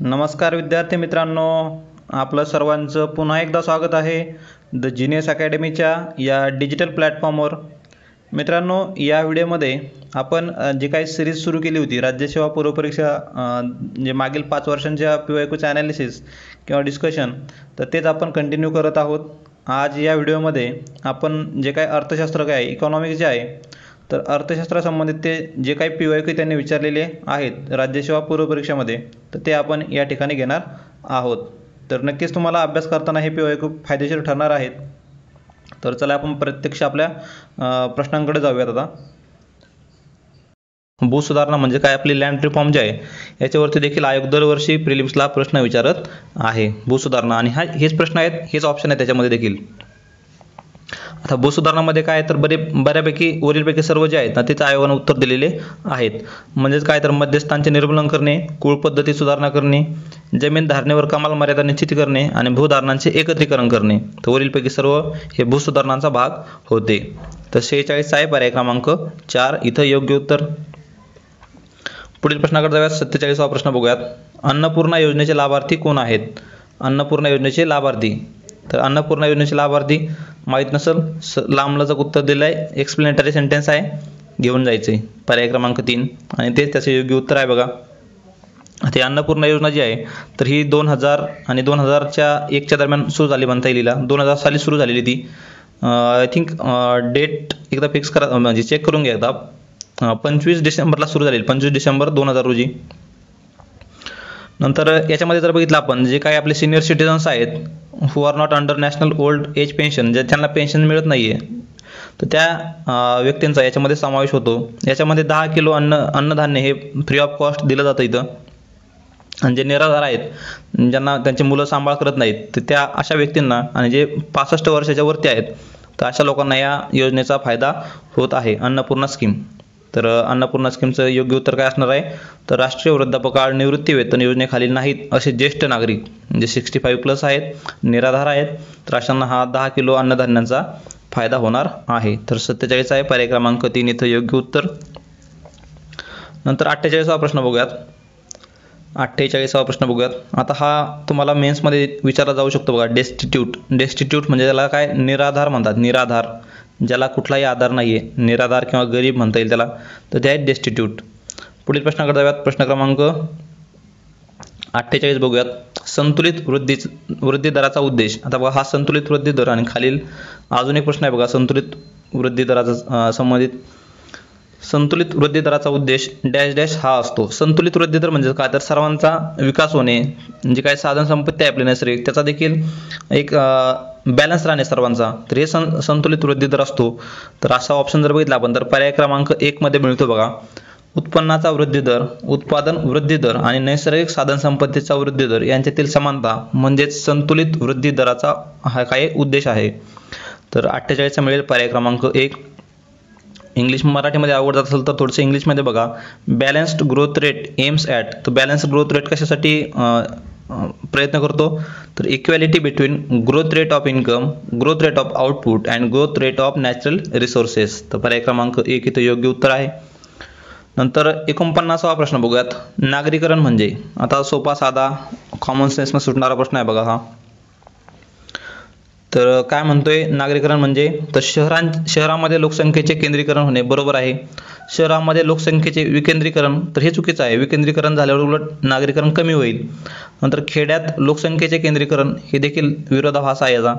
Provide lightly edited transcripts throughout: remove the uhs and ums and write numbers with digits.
नमस्कार विद्यार्थी मित्रांनो, आपलं सर्वांचं पुन्हा एकदा स्वागत आहे द जीनियस अकॅडमीच्या या डिजिटल प्लॅटफॉर्मवर। मित्रांनो, या व्हिडिओमध्ये आपण जे काही सिरीज सुरू केली होती राज्यसेवा पूर्वपरीक्षा जे मागील 5 वर्षांच्या PYQचं ॲनालिसिस किंवा डिस्कशन, तर तेच आपण कंटिन्यू करत आहोत। आज या व्हिडिओमध्ये आपण जे काही अर्थशास्त्र काय इकॉनॉमिक्स जे आहे, तर अर्थशास्त्रासंबंधित ते जे काही PYQ त्यांनी विचारलेले आहेत राज्यसेवा पूर्वपरीक्षामध्ये, तर ते आपण या ठिकाणी घेणार आहोत। तर नक्कीच तुम्हाला अभ्यास करताना हे PYQ फायदेशीर ठरणार आहेत। तर चला आपण प्रत्यक्ष आपल्या प्रश्नांकडे जाऊयात। आता भूसुधारणा म्हणजे काय, आपली लँड रिफॉर्म जे आहे याच्यावरती देखील आयोग दरवर्षी प्रिलिम्सला प्रश्न विचारत आहे भूसुधारणा, आणि हेच प्रश्न आहेत, हेच ऑप्शन आहे त्याच्यामध्ये देखील। आता भूसुधारणामध्ये काय तर बऱ्यापैकी वरीलपैकी सर्व जे आहेत ना तेच आयोगाने उत्तर दिलेले आहेत। म्हणजेच काय तर मध्यस्थांचे निर्मूलन करणे, कुळ पद्धती सुधारणा करणे, जमीन धारणेवर कमाल मर्यादा निश्चित करणे आणि भूधारणांचे एकत्रीकरण करणे, तर वरीलपैकी सर्व हे भूसुधारणांचा भाग होते। तर 46 आहे पर्याय क्रमांक 4 इथं योग्य उत्तर। पुढील प्रश्नाकडे जाऊयात। 47वा प्रश्न बघूयात। अन्नपूर्णा योजनेचे लाभार्थी कोण आहेत? अन्नपूर्णा योजनेचे लाभार्थी, तर अन्नपूर्णा योजनेचे लाभार्थी माहीत नसेल, लांबलचक उत्तर दिलं आहे, एक्सप्लेनेटरी सेंटेन्स आहे, घेऊन जायचे पर्याय क्रमांक 3, आणि तेच त्याचे योग्य उत्तर आहे बघा। आता अन्नपूर्णा योजना जी आहे तर ही 2000 आणि 2001च्या दरम्यान सुरू झाली म्हणता येईल। 2000 साली सुरू झालेली ती। आय थिंक डेट एकदा फिक्स करा, म्हणजे चेक करून घ्या एकदा। 25 डिसेंबरला सुरू झालेली, 25 डिसेंबर 2000 रोजी। नंतर याच्यामध्ये जर बघितलं आपण, जे काही आपले सिनियर सिटीजन्स आहेत who are not under national old age pension, जे त्यांना पेन्शन मिळत नाही आहे, तर त्या व्यक्तींचा याच्यामध्ये समावेश होतो। याच्यामध्ये 10 किलो अन्नधान्य हे फ्री ऑफ कॉस्ट दिलं जातं इथं। आणि जे निराधार आहेत, ज्यांना त्यांची मुलं सांभाळ करत नाहीत, तर त्या अशा व्यक्तींना, आणि जे 65 वर्षाच्या वरती आहेत, तर अशा लोकांना या योजनेचा फायदा होत आहे, अन्नपूर्णा स्कीम। तर अन्नपूर्णा स्कीमचं योग्य उत्तर काय असणार आहे, तर राष्ट्रीय वृद्धापकाळ निवृत्ती वेतन योजनेखालील नाहीत असे ज्येष्ठ नागरिक, जे 65+ आहेत, निराधार आहेत, तर अशांना हा 10 किलो अन्नधान्यांचा फायदा होणार आहे। तर 47 आहे पर्याय क्रमांक 3 इथं योग्य उत्तर। नंतर 48वा प्रश्न बघूयात। 48वा प्रश्न बघूयात। आता हा तुम्हाला मेन्समध्ये विचारला जाऊ शकतो बघा। डेस्टिट्यूट म्हणजे त्याला काय, निराधार म्हणतात, निराधार, ज्याला कुठलाही आधार नाही आहे, निराधार किंवा गरीब म्हणता येईल त्याला, तर ते आहेत डेस्टिट्यूट। पुढील प्रश्नाकडे जाऊयात। प्रश्न क्रमांक 48 बघूयात। संतुलित वृद्धी दराचा उद्देश। आता बघा, हा संतुलित वृद्धी दर, आणि खालील अजून एक प्रश्न आहे बघा संतुलित वृद्धी दराचा संबंधित। संतुलित वृद्धी दराचा उद्देश डॅश डॅश हा असतो। संतुलित वृद्धी दर म्हणजे काय, तर सर्वांचा विकास होणे, जे काही साधन संपत्ती आहे आपली नैसर्गिक, त्याचा देखील एक बॅलन्स राहणे सर्वांचा, तर हे संतुलित वृद्धी दर असतो। तर असा ऑप्शन जर बघितला आपण, तर पर्याय क्रमांक 1 मध्ये मिळतो बघा। उत्पन्नाचा वृद्धी दर, उत्पादन वृद्धी दर आणि नैसर्गिक साधन संपत्तीचा वृद्धी दर यांच्यातील समानता म्हणजेच संतुलित वृद्धी दराचा हा काय उद्देश आहे। तर 48चा मिळेल पर्याय क्रमांक 1। इंग्लिश मराठीमध्ये अवघड जात असेल तर थोडंसं इंग्लिशमध्ये बघा। Balanced growth rate AIIMS at, तर बॅलन्स्ड ग्रोथ रेट कशासाठी प्रयत्न करतो, तर equality between growth rate of income, growth rate of output and growth rate of natural resources, तर पर्याय क्रमांक 1 इथं योग्य उत्तर आहे। नंतर 49वा प्रश्न बघूयात। नागरीकरण म्हणजे, आता सोपा साधा कॉमन सेन्सनं सुटणारा प्रश्न आहे बघा हा। तर काय म्हणतोय नागरीकरण म्हणजे, तर शहरामध्ये लोकसंख्येचे केंद्रीकरण होणे, बरोबर आहे। शहरामध्ये लोकसंख्येचे विकेंद्रीकरण, तर हे चुकीचं आहे, विकेंद्रीकरण झाल्यावर उलट नागरीकरण कमी होईल। नंतर खेड्यात लोकसंख्येचे केंद्रीकरण, हे देखील विरोधाभास आहे याचा।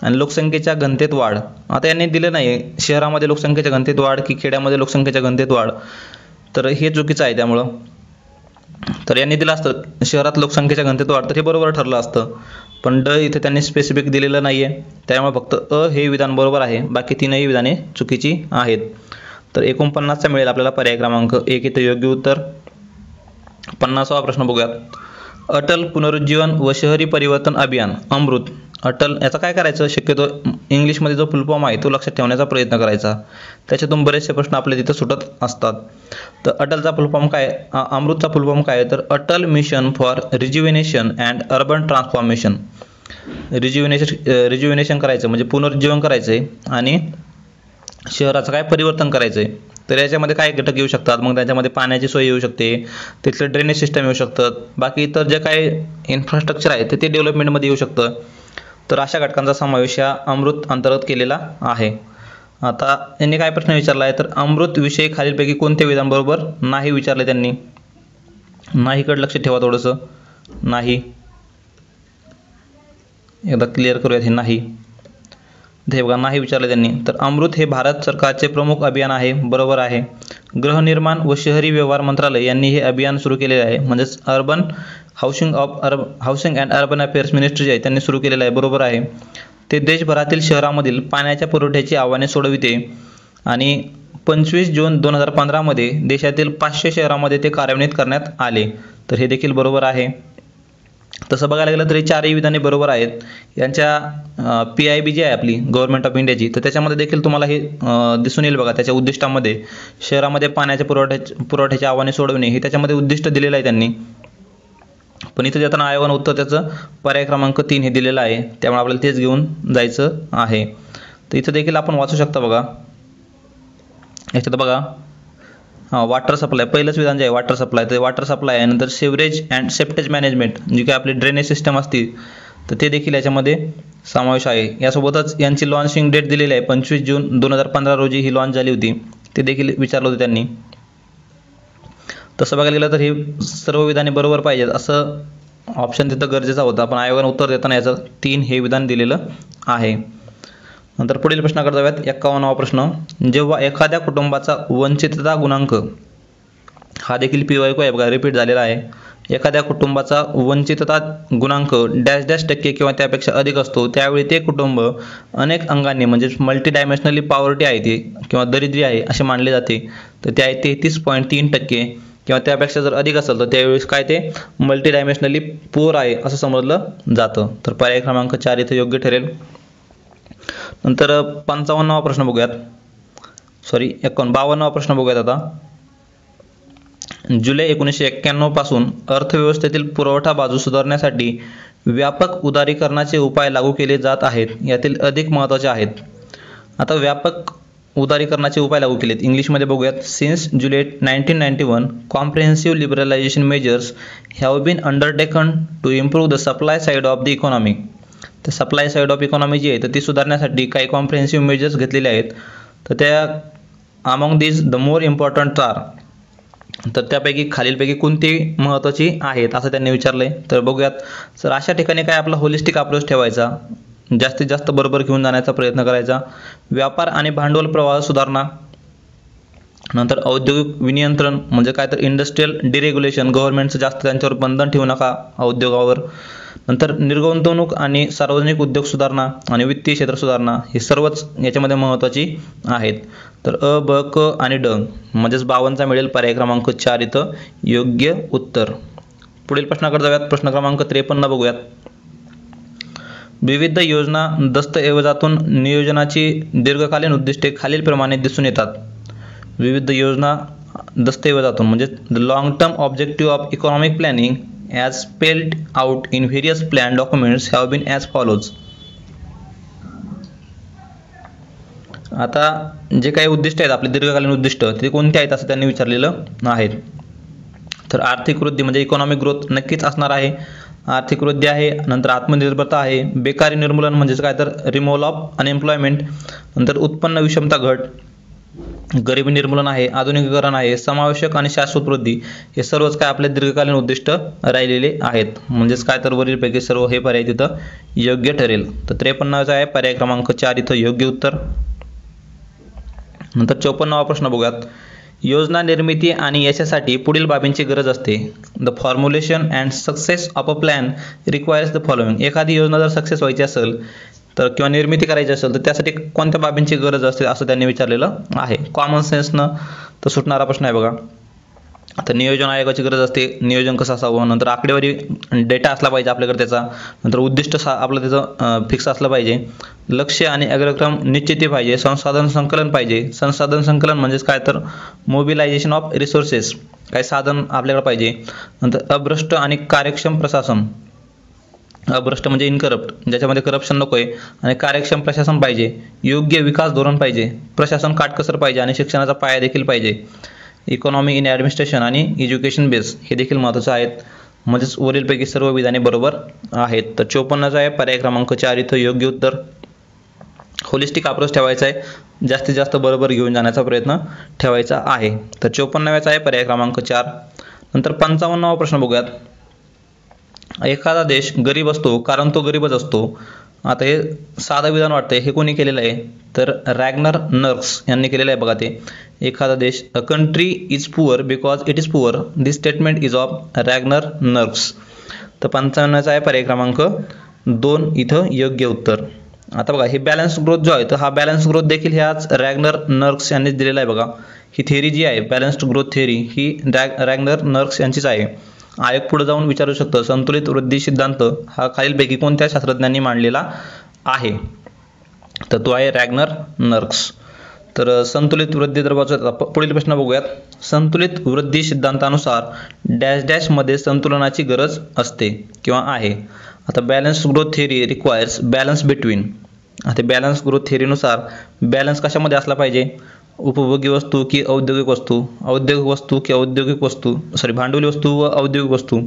आणि लोकसंख्येच्या घनतेत वाढ, आता यांनी दिलं नाही शहरामध्ये लोकसंख्येच्या घनतेत वाढ की खेड्यामध्ये लोकसंख्येच्या घनतेत वाढ, तर हे चुकीचं आहे त्यामुळं। तर यांनी दिलं असतं शहरात लोकसंख्येच्या घनतेत वाढ, तर हे बरोबर ठरलं असतं, पण ड इथे त्यांनी स्पेसिफिक दिलेलं नाही आहे, त्यामुळे फक्त अ हे विधान बरोबर आहे, बाकी तीनही विधाने चुकीची आहेत। तर 49चा मिळेल आपल्याला पर्याय क्रमांक 1 इथे योग्य उत्तर। 50वा प्रश्न बघूयात। अटल पुनरुज्जीवन व शहरी परिवर्तन अभियान अमृत, अटल याचा काय करायचं, शक्यतो इंग्लिशमध्ये जो फुल फॉर्म आहे तो लक्षात ठेवण्याचा प्रयत्न करायचा, त्याच्यातून बरेचसे प्रश्न आपले तिथं सुटत असतात। तर अटलचा फुल फॉर्म काय, अमृतचा फुल फॉर्म काय, तर Atal mission for rejuvenation and urban transformation. Rejuvenation करायचं म्हणजे पुनरुज्जीवन करायचं आहे, आणि शहराचं काय परिवर्तन करायचं आहे, तर याच्यामध्ये काय घटक येऊ शकतात, मग त्याच्यामध्ये पाण्याची सोय येऊ शकते, तिथलं ड्रेनेज सिस्टम येऊ शकतात, बाकी इतर जे काही इन्फ्रास्ट्रक्चर आहे ते डेव्हलपमेंटमध्ये येऊ शकतं. तर अशा घटकांचा समावेश या अमृत अंतर्गत केलेला आहे. आता यांनी काय प्रश्न विचारला आहे, तर अमृत विषयी खालीलपैकी कोणते विधान बरोबर नाही विचारले त्यांनी. नाहीकडे लक्ष ठेवा थोडंसं. नाही, एकदा क्लिअर करूयात हे नाही. हे बघा नाही विचारले त्यांनी. तर अमृत हे भारत सरकारचे प्रमुख अभियान आहे, बरोबर आहे. गृहनिर्माण व शहरी व्यवहार मंत्रालय यांनी हे अभियान सुरू केलेले आहे, म्हणजेच urban housing and urban affairs ministry आहे त्यांनी सुरू केलेलं आहे, बरोबर आहे. ते देशभरातील शहरामधील पाण्याच्या पुरवठ्याची आव्हाने सोडविते आणि 25 जून 2015 मध्ये देशातील 500 शहरामध्ये ते कार्यान्वित करण्यात आले. तर हे देखील बरोबर आहे. तसं बघायला गेलं तरी चारही विधाने बरोबर आहेत. यांच्या PIB जी आहे आपली गव्हर्नमेंट ऑफ इंडियाची, तर त्याच्यामध्ये देखील तुम्हाला हे दिसून येईल बघा. त्याच्या उद्दिष्टामध्ये शहरामध्ये पाण्याच्या पुरवठ्याची आव्हाने सोडवणे हे त्याच्यामध्ये उद्दिष्ट दिलेलं आहे त्यांनी. पण इथं देताना आयोगानं उत्तर त्याचं पर्याय क्रमांक 3 हे दिलेलं आहे, त्यामुळे आपल्याला तेच घेऊन जायचं आहे. तर इथं देखील आपण वाचू शकता बघा. याच्यात बघा वॉटर सप्लाय पहिलंच विधान जे आहे वॉटर सप्लाय, तर वॉटर सप्लाय आहे. नंतर सिवरेज अँड सेप्टेज मॅनेजमेंट जी काही आपली ड्रेनेज सिस्टम असते तर ते देखील याच्यामध्ये समावेश आहे. यासोबतच यांची लॉन्चिंग डेट दिलेली आहे 25 जून 2015 रोजी ही लॉन्च झाली होती, ते देखील विचारलं होतं त्यांनी. तसं बघायला गेलं तर हे सर्व विधाने बरोबर पाहिजेत असं ऑप्शन तिथं गरजेचा होता, पण आयोगानं उत्तर देताना याचं 3 हे विधान दिलेलं आहे. नंतर पुढील प्रश्नाकडे जाऊयात. 51वा प्रश्न. जेव्हा एखाद्या कुटुंबाचा वंचितता गुणांक हा देखील PYQ आहे बघा, रिपीट झालेला आहे. एखाद्या कुटुंबाचा वंचितता गुणांक -% किंवा त्यापेक्षा अधिक असतो त्यावेळी ते कुटुंब अनेक अंगांनी म्हणजेच मल्टी डायमेन्शनली पॉवर्टी आहे ते किंवा दरिद्री आहे असे मानले जाते. तर ते आहे 33.3% किंवा त्यापेक्षा जर अधिक असेल तर त्यावेळेस काय ते मल्टी डायमेन्शनली पुअर आहे असं समजलं जातं. तर पर्याय क्रमांक 4 इथं योग्य ठरेल. नंतर 52वा प्रश्न बघूयात. 52वा प्रश्न बघूयात आता. जुलै 1991 पासून अर्थव्यवस्थेतील पुरवठा बाजू सुधारण्यासाठी व्यापक उदारीकरणाचे उपाय लागू केले जात आहेत. यातील अधिक महत्त्वाचे आहेत. आता व्यापक उदारीकरणाचे उपाय लागू केलेत. इंग्लिशमध्ये बघूयात. Since July 1991 comprehensive liberalisation measures have been undertaken to improve the supply side of the economy. तर सप्लाय साईड ऑफ इकॉनॉमी जी आहे तर ती सुधारण्यासाठी काही कॉम्प्रिहेन्सिव्ह मेजर्स घेतलेले आहेत. तर त्या among these the more important are, तर त्यापैकी खालीलपैकी कोणती महत्त्वाची आहेत असं त्यांनी विचारलंय. तर बघूयात. तर अशा ठिकाणी काय आपला होलिस्टिक अप्रोच ठेवायचा, जास्तीत जास्त बरोबर घेऊन जाण्याचा प्रयत्न करायचा. व्यापार आणि भांडवल प्रवाह सुधारणा. नंतर औद्योगिक विनियंत्रण म्हणजे काय तर इंडस्ट्रियल डिरेग्युलेशन, गव्हर्नमेंटचं जास्त त्यांच्यावर बंधन ठेवू नका उद्योगावर. नंतर निर्गुंतवणूक आणि सार्वजनिक उद्योग सुधारणा आणि वित्तीय क्षेत्र सुधारणा ही सर्वच याच्यामध्ये महत्त्वाची आहेत. तर अ, ब, क आणि ड म्हणजेच 52चा मिळेल पर्याय क्रमांक 4 इथं योग्य उत्तर. पुढील प्रश्नाकडे जाऊयात. प्रश्न क्रमांक 53 बघूयात. विविध योजना दस्तऐवजातून नियोजनाची दीर्घकालीन उद्दिष्टे खालीलप्रमाणे दिसून येतात. विविध योजना दस्तऐवजातून म्हणजे the long term objective of economic planning as spelled out in various plan documents have been as follows. आता जे काही उद्दिष्ट आहेत आपले दीर्घकालीन उद्दिष्ट ते कोणते आहेत असं त्यांनी विचारलेलं आहे. तर आर्थिक वृद्धी म्हणजे इकॉनॉमिक ग्रोथ नक्कीच असणार आहे. आर्थिक वृद्धी आहे. नंतर आत्मनिर्भरता आहे. बेकारी निर्मूलन म्हणजेच काय तर रिमूव्हल ऑफ अनएम्प्लॉयमेंट. नंतर उत्पन्न विषमता घट, गरिबी निर्मूलन आहे. आधुनिकीकरण आहे. समावेशक आणि शाश्वत वृद्धी हे सर्वच काय आपले दीर्घकालीन उद्दिष्ट राहिलेले आहेत. म्हणजेच काय तर वरीलपैकी सर्व हे पर्याय तिथं योग्य ठरेल. तर 53चा आहे पर्याय क्रमांक 4 इथं योग्य उत्तर. नंतर 54वा प्रश्न बघूयात. योजना निर्मिती आणि यशासाठी पुढील बाबींची गरज असते. The formulation and success of a plan requires the following. एखादी योजना जर सक्सेस व्हायची असेल तर किंवा निर्मिती करायची असेल तर त्यासाठी कोणत्या बाबींची गरज असते असं त्यांनी विचारलेलं आहे. कॉमन सेन्सनं तर सुटणारा प्रश्न आहे बघा. आता नियोजन आयोगाची गरज असते. नियोजन कसं असावं. नंतर आकडेवारी डेटा असला पाहिजे आपल्याकडे त्याचा. नंतर उद्दिष्ट आपलं त्याचं फिक्स असलं पाहिजे. लक्ष्य आणि अग्रक्रम निश्चिती पाहिजे. संसाधन संकलन पाहिजे. संसाधन संकलन म्हणजेच काय तर मोबिलायझेशन ऑफ रिसोर्सेस, काही साधन आपल्याकडे पाहिजे. नंतर अभ्रष्ट आणि कार्यक्षम प्रशासन अभ्रष्ट म्हणजे इनकरप्ट, ज्याच्यामध्ये करप्शन नको आहे, आणि कार्यक्षम प्रशासन पाहिजे, योग्य विकास धोरण पाहिजे, प्रशासन काटकसर पाहिजे आणि शिक्षणाचा पाया देखील पाहिजे, इकॉनॉमी इन ॲडमिनिस्ट्रेशन आणि एज्युकेशन बेस हे देखील महत्त्वाचे आहेत. म्हणजेच वरीलपैकी सर्व विधाने बरोबर आहेत. तर 54चा आहे पर्याय क्रमांक 4 इथं योग्य उत्तर. होलिस्टिक अप्रोच ठेवायचा आहे, जास्तीत जास्त बरोबर घेऊन जाण्याचा प्रयत्न ठेवायचा आहे. तर 54व्याचा आहे पर्याय क्रमांक 4. नंतर 55वा प्रश्न बघूयात. एखादा देश गरीब असतो कारण तो गरीबच असतो. आता हे साधं विधान वाटतंय, हे कोणी केलेलं आहे तर रॅग्नर नर्क्स यांनी केलेलं आहे बघा. ते एखादा देश, a country is poor because it is poor, this statement is of Ragnar Nurkse. तर 55चा आहे पर्याय क्रमांक 2 इथं योग्य उत्तर. आता बघा, हे बॅलन्स ग्रोथ जो आहे तर हा बॅलन्स ग्रोथ देखील ह्याच रॅग्नर नर्क्स यांनीच दिलेला आहे बघा. ही थेअरी जी आहे बॅलन्स्ड ग्रोथ थेअरी ही रॅग्नर नर्क्स यांचीच आहे. आयोग पुढे जाऊन विचारू शकतो संतुलित वृद्धी सिद्धांत हा खालीलपैकी कोणत्या शास्त्रज्ञांनी मांडलेला आहे, तर तो आहे रॅग्नर नर्क्स. तर संतुलित वृद्धी दराचा पुढील प्रश्न बघूयात. संतुलित वृद्धी सिद्धांतानुसार डॅश डॅश मध्ये संतुलनाची गरज असते किंवा आहे. आता balance growth theory requires balance between. आता बॅलन्स ग्रोथ थेअरीनुसार बॅलन्स कशामध्ये असला पाहिजे, उपभोगी वस्तू की औद्योगिक वस्तू, औद्योगिक वस्तू की औद्योगिक वस्तू, भांडवली वस्तू व औद्योगिक वस्तू,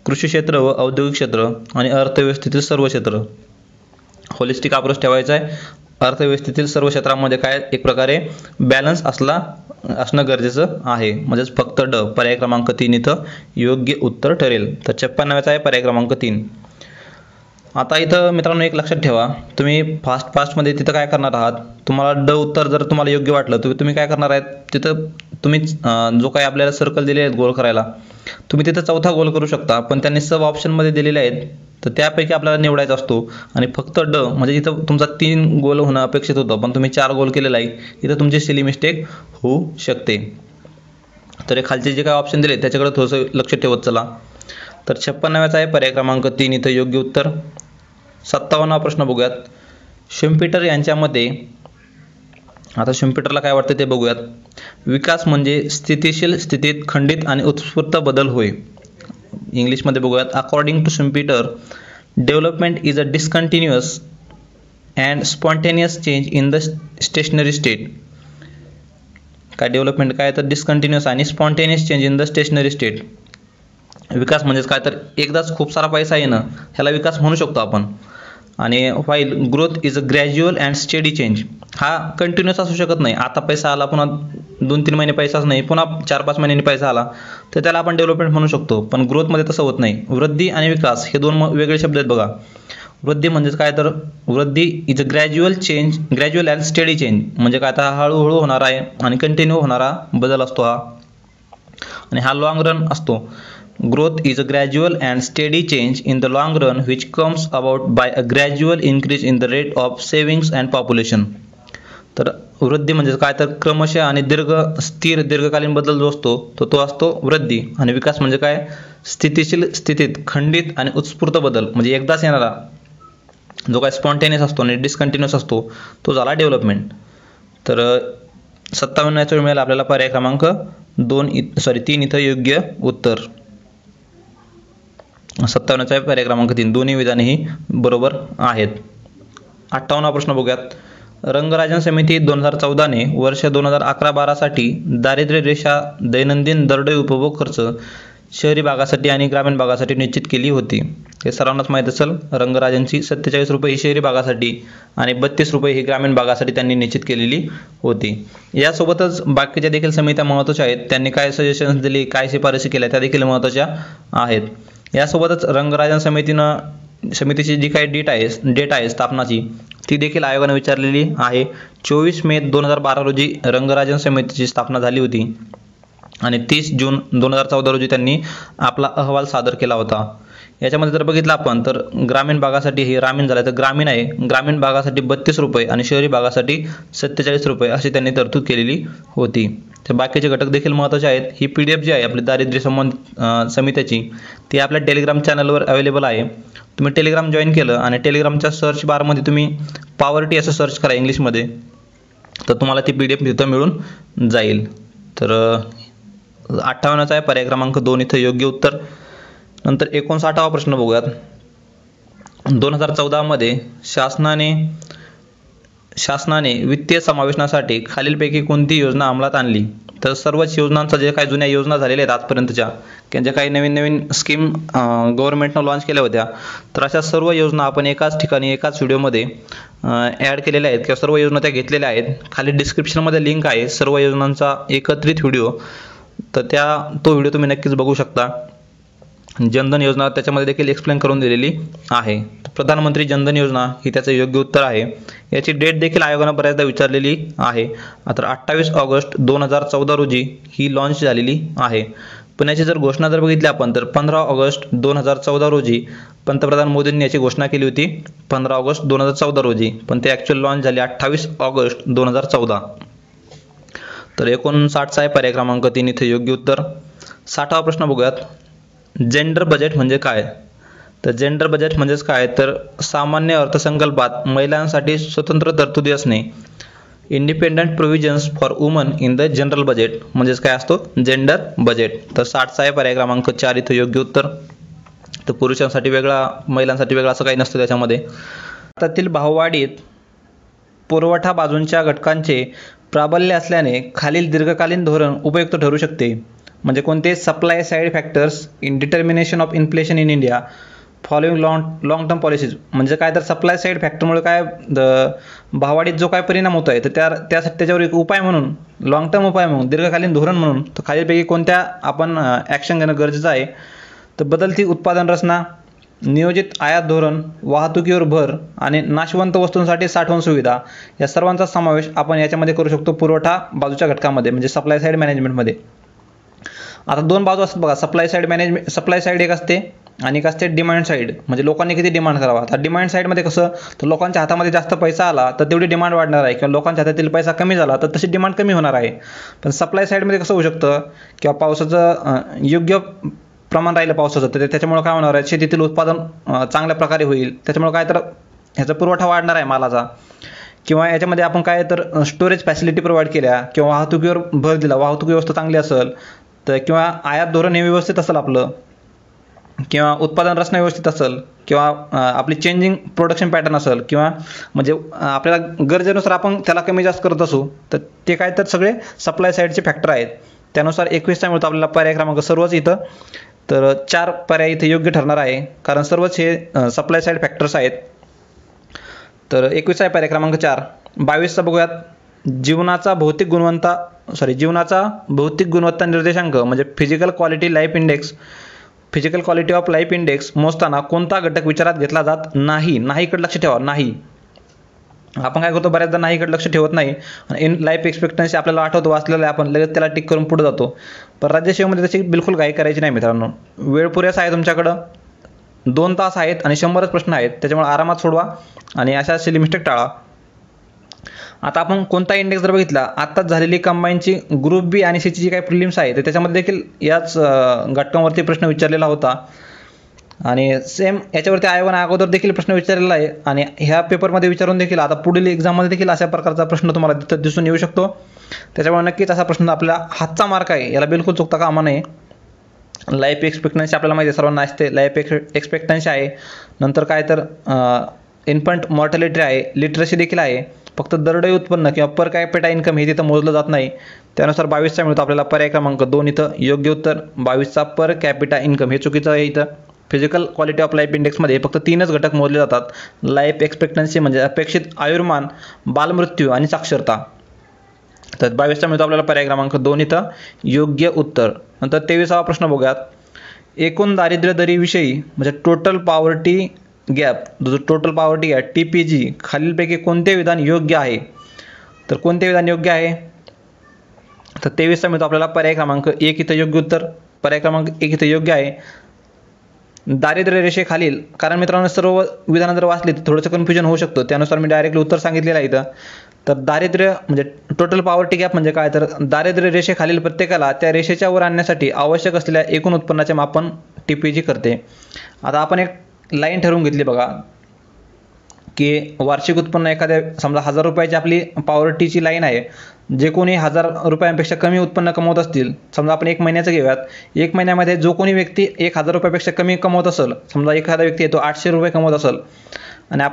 कृषी क्षेत्र व औद्योगिक क्षेत्र आणि अर्थव्यवस्थेतील सर्व क्षेत्र. होलिस्टिक अप्रोच ठेवायचा आहे. अर्थव्यवस्थेतील सर्व क्षेत्रांमध्ये काय एक प्रकारे बॅलन्स असणं गरजेचं आहे. म्हणजेच फक्त ड पर्याय क्रमांक 3 इथं योग्य उत्तर ठरेल. तर 56चा आहे पर्याय क्रमांक 3. आता इथं मित्रांनो एक लक्षात ठेवा, तुम्ही फास्टमध्ये तिथं काय करणार आहात, तुम्हाला ड उत्तर जर तुम्हाला योग्य वाटलं तर तुम्ही काय करणार आहेत, तिथं तुम्ही जो काही आपल्याला सर्कल दिले आहेत गोल करायला, तुम्ही तिथं चौथा गोल करू शकता. पण त्यांनी सब ऑप्शनमध्ये दिलेले आहेत तर त्यापैकी आपल्याला निवडायचा असतो. आणि फक्त ड म्हणजे इथं तुमचा 3 गोल होणं अपेक्षित होतं पण तुम्ही 4 गोल केलेला आहे, इथं तुमची सिली मिस्टेक होऊ शकते. तर हे खालचे जे काही ऑप्शन दिले त्याच्याकडे थोडंसं लक्ष ठेवत चला. तर 56चा आहे पर्याय क्रमांक 3 इथं योग्य उत्तर. 57वा प्रश्न बघूयात. शुम्पीटर यांच्या मते, आता शुम्पीटरला काय वाटतं ते बघूयात. विकास म्हणजे स्थितीशील स्थितीत खंडित आणि उत्स्फूर्त बदल होय. इंग्लिशमध्ये बघूयात. According to Schumpeter, development is a discontinuous and spontaneous change in the stationary state. काय डेव्हलपमेंट काय तर डिस्कंटिन्युअस आणि spontaneous change in the stationary state. विकास म्हणजेच काय तर एकदाच खूप सारा पैसा येणं, ह्याला विकास म्हणू शकतो आपण. आणि while growth is a gradual and steady change, हा कंटिन्युअस असू शकत नाही. आता पैसा आला पुन्हा 2-3 महिने पैसाच नाही, पुन्हा 4-5 महिन्यांनी पैसा आला तर त्याला आपण डेव्हलपमेंट म्हणू शकतो. पण ग्रोथमध्ये तसं होत नाही. वृद्धी आणि विकास हे 2 वेगळे शब्द आहेत बघा. वृद्धी म्हणजेच काय तर वृद्धी is a gradual and steady change, म्हणजे काय तर हळूहळू होणारा आहे आणि कंटिन्यू होणारा बदल असतो हा, आणि हा लॉंग रन असतो. Growth is a gradual and steady change in the long run which comes about by a gradual increase in the rate of savings and population. तर वृद्धी म्हणजे काय तर क्रमशः आणि दीर्घकालीन बदल जो असतो तो असतो वृद्धी. आणि विकास म्हणजे काय, स्थितीशील स्थितीत खंडित आणि उत्स्फूर्त बदल, म्हणजे एकदाच येणारा जो काय स्पॉन्टेनियस असतो आणि डिस्कंटिन्युअस असतो तो झाला डेव्हलपमेंट. तर 57च्या वेळेला आपल्याला पर्याय क्रमांक 3 इथं योग्य उत्तर. 57चा पर्याय क्रमांक 3, दोन्ही विधानेही बरोबर आहेत. 58वा प्रश्न बघूयात. रंगराजन समिती 2014ने वर्ष 2011-12 साठी दारिद्र्य रेषा दैनंदिन दरडोई उपभोग खर्च शहरी भागासाठी आणि ग्रामीण भागासाठी निश्चित केली होती. हे सर्वांनाच माहीत असेल. रंगराजनची 47 रुपये ही शहरी भागासाठी आणि 32 रुपये ही ग्रामीण भागासाठी त्यांनी निश्चित केलेली होती. यासोबतच बाकीच्या देखील समित्या महत्त्वाच्या आहेत. त्यांनी काय सजेशन्स दिली, काय शिफारसी केल्या त्या देखील महत्त्वाच्या आहेत. यासोबतच रंगराजन समितीची जी काही डेट आहे स्थापनाची, ती देखील आयोगाने विचारलेली आहे. 24 मे 2012 रोजी रंगराजन समितीची स्थापना झाली होती आणि 30 जून 2014 रोजी त्यांनी आपला अहवाल सादर केला होता. याच्यामध्ये जर बघितलं आपण तर ग्रामीण भागासाठी हे रामीण झालं तर ग्रामीण आहे, ग्रामीण भागासाठी 32 रुपये आणि शहरी भागासाठी 47 रुपये अशी त्यांनी तरतूद केलेली होती. तर बाकीचे घटक देखील महत्त्वाचे आहेत. ही PDF जी आहे आपली दारिद्र्य संबंधित समित्याची, ती आपल्या टेलिग्राम चॅनलवर अवेलेबल आहे. तुम्ही टेलिग्राम जॉईन केलं आणि टेलिग्रामच्या सर्च बारमध्ये तुम्ही पॉवर्टी असं सर्च करा इंग्लिशमध्ये, तर तुम्हाला ती PDF तिथं मिळून जाईल. तर 58चा आहे पर्याय क्रमांक 2 इथं योग्य उत्तर. नंतर 59वा प्रश्न बघूयात. 2014 मध्ये शासनाने वित्तीय समावेशनासाठी खालीलपैकी कोणती योजना अंमलात आणली? तर सर्वच योजनांचा जे काही जुन्या योजना झालेल्या आहेत आजपर्यंतच्या, ज्या काही नवीन स्कीम गव्हर्नमेंटनं लॉन्च केल्या होत्या, तर अशा सर्व योजना आपण एकाच ठिकाणी एकाच व्हिडिओमध्ये ॲड केलेल्या आहेत किंवा सर्व योजना त्या घेतलेल्या आहेत. खाली डिस्क्रिप्शनमध्ये लिंक आहे सर्व योजनांचा एकत्रित व्हिडिओ, तर तो व्हिडिओ तुम्ही नक्कीच बघू शकता. जनधन योजना त्याच्यामध्ये देखील एक्सप्लेन करून दिलेली आहे. प्रधानमंत्री जनधन योजना ही त्याचं योग्य उत्तर आहे. याची डेट देखील आयोगानं बऱ्याचदा विचारलेली आहे. तर 28 ऑगस्ट 2014 रोजी ही लॉन्च झालेली आहे. पण याची जर घोषणा जर बघितली आपण तर 15 ऑगस्ट 2014 रोजी पंतप्रधान मोदींनी याची घोषणा केली होती 15 ऑगस्ट 2014 रोजी, पण ते ॲक्च्युअल लॉन्च झाली 28 ऑगस्ट 2014. तर 59 आहे पर्याय क्रमांक 3 इथे योग्य उत्तर. 60वा प्रश्न बघूयात. जेंडर बजेट म्हणजे काय? तर जेंडर बजेट म्हणजेच काय, तर सामान्य अर्थसंकल्पात महिलांसाठी स्वतंत्र तरतुदी असणे. Independent provisions for woman in the general budget म्हणजेच काय असतो? Gender budget. तर 60चा आहे पर्याय क्रमांक 4 इथे योग्य उत्तर. तर पुरुषांसाठी वेगळा महिलांसाठी वेगळा असं काही नसतं त्याच्यामध्ये. भारतातील भाववाढीत पुरवठा बाजूंच्या घटकांचे प्राबल्य असल्याने खालील दीर्घकालीन धोरण उपयुक्त ठरू शकते. म्हणजे कोणते? Supply side factors in determination of inflation in India following long term policies. म्हणजे काय, तर सप्लाय साईड फॅक्टरमुळे काय भाववाढीत जो काय परिणाम होत आहे, तर त्यासाठी त्याच्यावर एक उपाय म्हणून, लॉंग टर्म उपाय म्हणून, दीर्घकालीन धोरण म्हणून तर खालीलपैकी कोणत्या आपण ॲक्शन घेणं गरजेचं आहे? तर बदलती उत्पादन रचना, नियोजित आयात धोरण, वाहतुकीवर भर आणि नाशवंत वस्तूंसाठी साठवण सुविधा या सर्वांचा समावेश आपण याच्यामध्ये करू शकतो पुरवठा बाजूच्या घटकामध्ये म्हणजे सप्लाय साईड मॅनेजमेंटमध्ये. आता दोन बाजू असतात बघा, सप्लाय साईड एक असते आणि एक असते डिमांड साईड, म्हणजे लोकांनी किती डिमांड करावा. आता डिमांड साईडमध्ये कसं, तर लोकांच्या हातामध्ये जास्त पैसा आला तर तेवढी डिमांड वाढणार आहे, किंवा लोकांच्या हातातील पैसा कमी झाला तर तशी डिमांड कमी होणार आहे. पण सप्लाय साईडमध्ये कसं होऊ शकतं, किंवा पावसाचं योग्य प्रमाण राहिलं पावसाचं तर त्याच्यामुळे काय होणार आहे, शेतीतील उत्पादन चांगल्या प्रकारे होईल, त्याच्यामुळे काय तर ह्याचा पुरवठा वाढणार आहे मालाचा. किंवा याच्यामध्ये आपण काय तर स्टोरेज फॅसिलिटी प्रोव्हाइड केल्या किंवा वाहतुकीवर भर दिला, वाहतूक व्यवस्था चांगली असेल तर, किंवा आयात धोरण हे व्यवस्थित असेल आपलं, किंवा उत्पादन रचना व्यवस्थित असेल, किंवा आपली चेंजिंग प्रोडक्शन पॅटर्न असेल, किंवा म्हणजे आपल्याला गरजेनुसार आपण त्याला कमी जास्त करत असू, तर ते काय तर सगळे सप्लाय साईडचे फॅक्टर आहेत. त्यानुसार 21चा मिळतो आपल्याला पर्याय क्रमांक सर्वच इथं. तर 4 पर्याय इथे योग्य ठरणार आहे, कारण सर्वच हे सप्लाय साईड फॅक्टर्स आहेत. तर 21 आहे पर्याय क्रमांक 4. 22चा बघूयात. जीवनाचा भौतिक गुणवत्ता निर्देशांक म्हणजे physical quality of life index मोजताना कोणता घटक विचारात घेतला जात नाही? नाहीकडे लक्ष ठेवा. नाही, आपण काय करतो बऱ्याचदा नाहीकडे लक्ष ठेवत नाही. इन लाईफ एक्सपेक्टन्सी आपल्याला आठवतो, वाचलेलं आहे आपण, लगेच त्याला टिक करून पुढे जातो. पण राज्यसेवेमध्ये त्याची बिलकुल घाई करायची नाही मित्रांनो. वेळ पुरेसा आहे तुमच्याकडं, 2 तास आहेत आणि 100च प्रश्न आहेत, त्याच्यामुळे आरामात सोडवा आणि अशा सिली मिस्टेक टाळा. आता आपण कोणता इंडेक्स जर बघितला, आत्ताच झालेली कंबाईनची ग्रुप बी आणि सीची जी काही प्रिलिम्स आहे तर त्याच्यामध्ये देखील याच घटकांवरती प्रश्न विचारलेला होता, आणि सेम याच्यावरती आयोगाने अगोदर देखील प्रश्न विचारलेला आहे, आणि ह्या पेपरमध्ये विचारून देखील आता पुढील एक्झाममध्ये देखील अशा प्रकारचा प्रश्न तुम्हाला तिथं दिसून येऊ शकतो. त्याच्यामुळे नक्कीच असा प्रश्न आपल्या हातचा मार्क आहे, याला बिलकुल चुकता कामा नये. लाईफ एक्सपेक्टन्सी आपल्याला माहिती आहे सर्वांना असते, लाईफ एक्सपेक्टन्सी आहे, नंतर काय तर इन्फंट मॉर्टॅलिटी आहे, लिटरसी देखील आहे. फक्त दरडोई उत्पन्न किंवा पर कॅपिटा इन्कम हे तिथं मोजलं जात नाही. त्यानुसार 22चा मिळतो आपल्याला पर्याय क्रमांक 2 इथं योग्य उत्तर. 22चा पर कॅपिटा इन्कम हे चुकीचं आहे इथं. फिजिकल क्वालिटी ऑफ लाईफ इंडेक्समध्ये फक्त 3च घटक मोजले जातात. लाईफ एक्सपेक्टन्सी म्हणजे अपेक्षित आयुर्मान, बालमृत्यू आणि साक्षरता. तर 22चा मिळतो आपल्याला पर्याय क्रमांक 2 इथं योग्य उत्तर. नंतर 23वा प्रश्न बघूयात. एकूण दारिद्र्य दरीविषयी म्हणजे टोटल पॉवर्टी गॅप, जो टोटल पॉवर्टी गॅप TPG खालीलपैकी कोणते विधान योग्य आहे? तर कोणते विधान योग्य आहे? तर 23चा मिळतो आपल्याला पर्याय क्रमांक 1 इथं योग्य उत्तर. पर्याय क्रमांक 1 इथं योग्य आहे. दारिद्र्य रेषेखालील, कारण मित्रांनो सर्व विधानं जर वाचली तर थोडंसं कन्फ्युजन होऊ शकतं, त्यानुसार मी डायरेक्टली उत्तर सांगितलेलं आहे इथं. तर दारिद्र्य म्हणजे टोटल पॉवर्टी गॅप म्हणजे काय, तर दारिद्र्य रेषेखालील प्रत्येकाला त्या रेषेच्या वर आणण्यासाठी आवश्यक असलेल्या एकूण उत्पन्नाचे मापन TPG करते. आता आपण एक लाईन ठरवून घेतली बघा, की वार्षिक उत्पन्न एखाद्या समजा 1000 रुपयाची आपली पॉवर्टीची लाईन आहे, जे कोणी 1000 रुपयांपेक्षा कमी उत्पन्न कमवत असतील, समजा आपण 1 महिन्याचं घेऊयात, 1 महिन्यामध्ये जो कोणी व्यक्ती 1000 रुपयापेक्षा कमी कमवत असेल, समजा एखादा व्यक्ती आहे तो 800 रुपये कमवत असेल आणि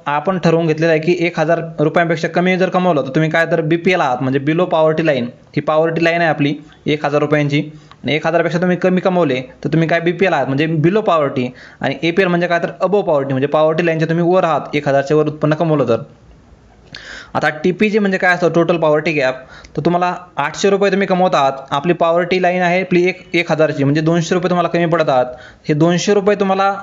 आपण ठरवून घेतलेलं आहे की 1000 रुपयांपेक्षा कमी जर कमवलं तर तुम्ही काय तर BPL आहात, म्हणजे बिलो पॉवर्टी लाईन. ही पॉवर्टी लाईन आहे आपली 1000 रुपयांची आणि 1000 पेक्षा तुम्ही कमी कमवले तर तुम्ही काय BPL आहात, म्हणजे बिलो पॉवर्टी. आणि APL म्हणजे काय तर अबोव पॉवर्टी, म्हणजे पॉवर्टी लाईनच्या तुम्ही वर आहात 1000च्या वर उत्पन्न कमवलं तर. आता TPG म्हणजे काय असतं, टोटल पॉवर्टी गॅप. तर तुम्हाला 800 रुपये तुम्ही कमवत आहात, आपली पॉवर्टी लाईन आहे आपली 1000ची, म्हणजे 200 रुपये तुम्हाला कमी पडत आहात. हे 200 रुपये तुम्हाला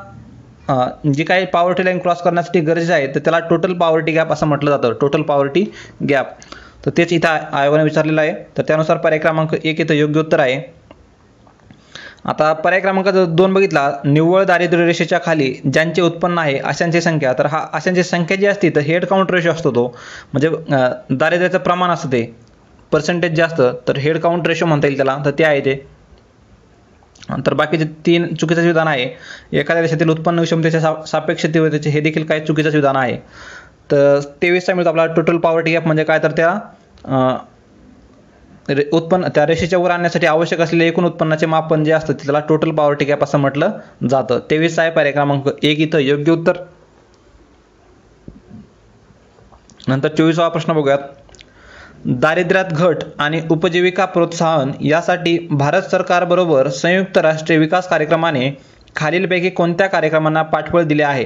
जी काही पॉवर्टी लाईन क्रॉस करण्यासाठी गरजेचं आहे तर त्याला टोटल पॉवर्टी गॅप असं म्हटलं जातं, टोटल पॉवर्टी गॅप. तर तेच इथं आयोगाने विचारलेलं आहे. तर त्यानुसार पर्याय क्रमांक 1 इथं योग्य उत्तर आहे. आता पर्याय क्रमांक 2 बघितला, निव्वळ दारिद्र्य रेषेच्या खाली ज्यांचे उत्पन्न आहे अशांची संख्या. तर हा अशांची संख्या जी असते तर हेड काउंट रेशो असतो तो, म्हणजे दारिद्र्याचं प्रमाण असतं ते पर्सेंटेज जास्त, तर हेड काउंट रेशो म्हणता येईल त्याला, तर ते आहे ते. तर बाकीचे 3 चुकीचं विधान आहे. एखाद्या देशातील उत्पन्न क्षमतेच्या सापेक्ष तीव्रतेचे हे देखील काही चुकीचं विधान आहे. तर 23चा मिळतो आपला टोटल पॉवर्टी गॅप म्हणजे काय तर त्या उत्पन्न त्या रेषेच्या वर आणण्यासाठी आवश्यक असलेले एकूण उत्पन्नाचे मापन जे असतं त्याला टोटल पॉवर्टी गॅप असं म्हटलं जातं. 23 आहे पर्याय क्रमांक 1 इथं योग्य उत्तर. नंतर 24वा प्रश्न बघूयात. दारिद्र्यात घट आणि उपजीविका प्रोत्साहन यासाठी भारत सरकारबरोबर संयुक्त राष्ट्रीय विकास कार्यक्रमाने खालीलपैकी कोणत्या कार्यक्रमांना पाठबळ दिले आहे?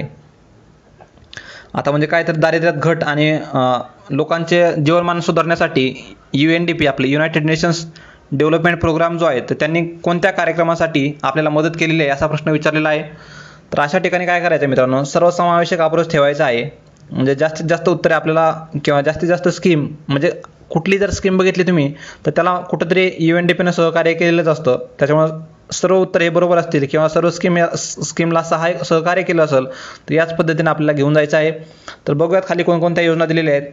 आता म्हणजे काय तर दारिद्र्यात घट आणि लोकांचे जीवनमान सुधारण्यासाठी UNDP आपले युनायटेड नेशन्स डेव्हलपमेंट प्रोग्राम जो आहे तर त्यांनी कोणत्या कार्यक्रमासाठी आपल्याला मदत केलेली आहे असा प्रश्न विचारलेला आहे. तर अशा ठिकाणी काय करायचं मित्रांनो, सर्वसमावेशक अप्रोच ठेवायचा आहे. म्हणजे जास्तीत जास्त उत्तरे आपल्याला किंवा जास्तीत जास्त स्कीम, म्हणजे कुठली जर स्कीम बघितली तुम्ही तर त्याला कुठंतरी UNDPनं सहकार्य केलेलंच असतं. त्याच्यामुळे सर्व उत्तर हे बरोबर असतील किंवा सर्व स्कीमला सहकार्य केलं असेल तर याच पद्धतीने आपल्याला घेऊन जायचं आहे. तर बघूयात खाली कोणकोणत्या योजना दिलेल्या आहेत.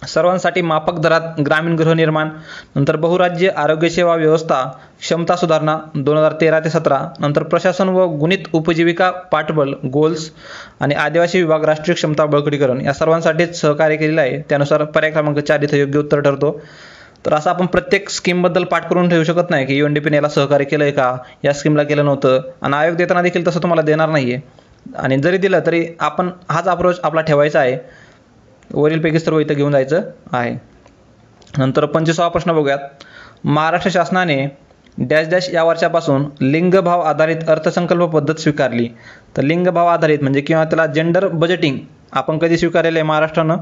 सर्वांसाठी माफक दरात ग्रामीण गृहनिर्माण, नंतर बहुराज्य आरोग्य सेवा व्यवस्था क्षमता सुधारणा 2013 ते 17, नंतर प्रशासन व गुणित उपजीविका पाठबळ गोल्स आणि आदिवासी विभाग राष्ट्रीय क्षमता बळकटीकरण या सर्वांसाठीच सहकार्य केलेलं आहे. त्यानुसार पर्याय क्रमांक 4 इथं योग्य उत्तर ठरतो. तर असं आपण प्रत्येक स्कीमबद्दल पाठ करून ठेवू शकत नाही की UNDPने याला सहकार्य केलं आहे का, या स्कीमला केलं नव्हतं, आणि आयोग देताना देखील तसं तुम्हाला देणार नाही आहे. आणि जरी दिलं तरी आपण हाच अप्रोच आपला ठेवायचा आहे. वरीलपैकी सर्व इथं घेऊन जायचं आहे. नंतर 25वा प्रश्न बघूयात. महाराष्ट्र शासनाने डॅश डॅश या वर्षापासून लिंगभाव आधारित अर्थसंकल्प पद्धत स्वीकारली. तर लिंगभाव आधारित म्हणजे किंवा त्याला जेंडर बजेटिंग आपण कधी स्वीकारलेलं आहे महाराष्ट्रानं,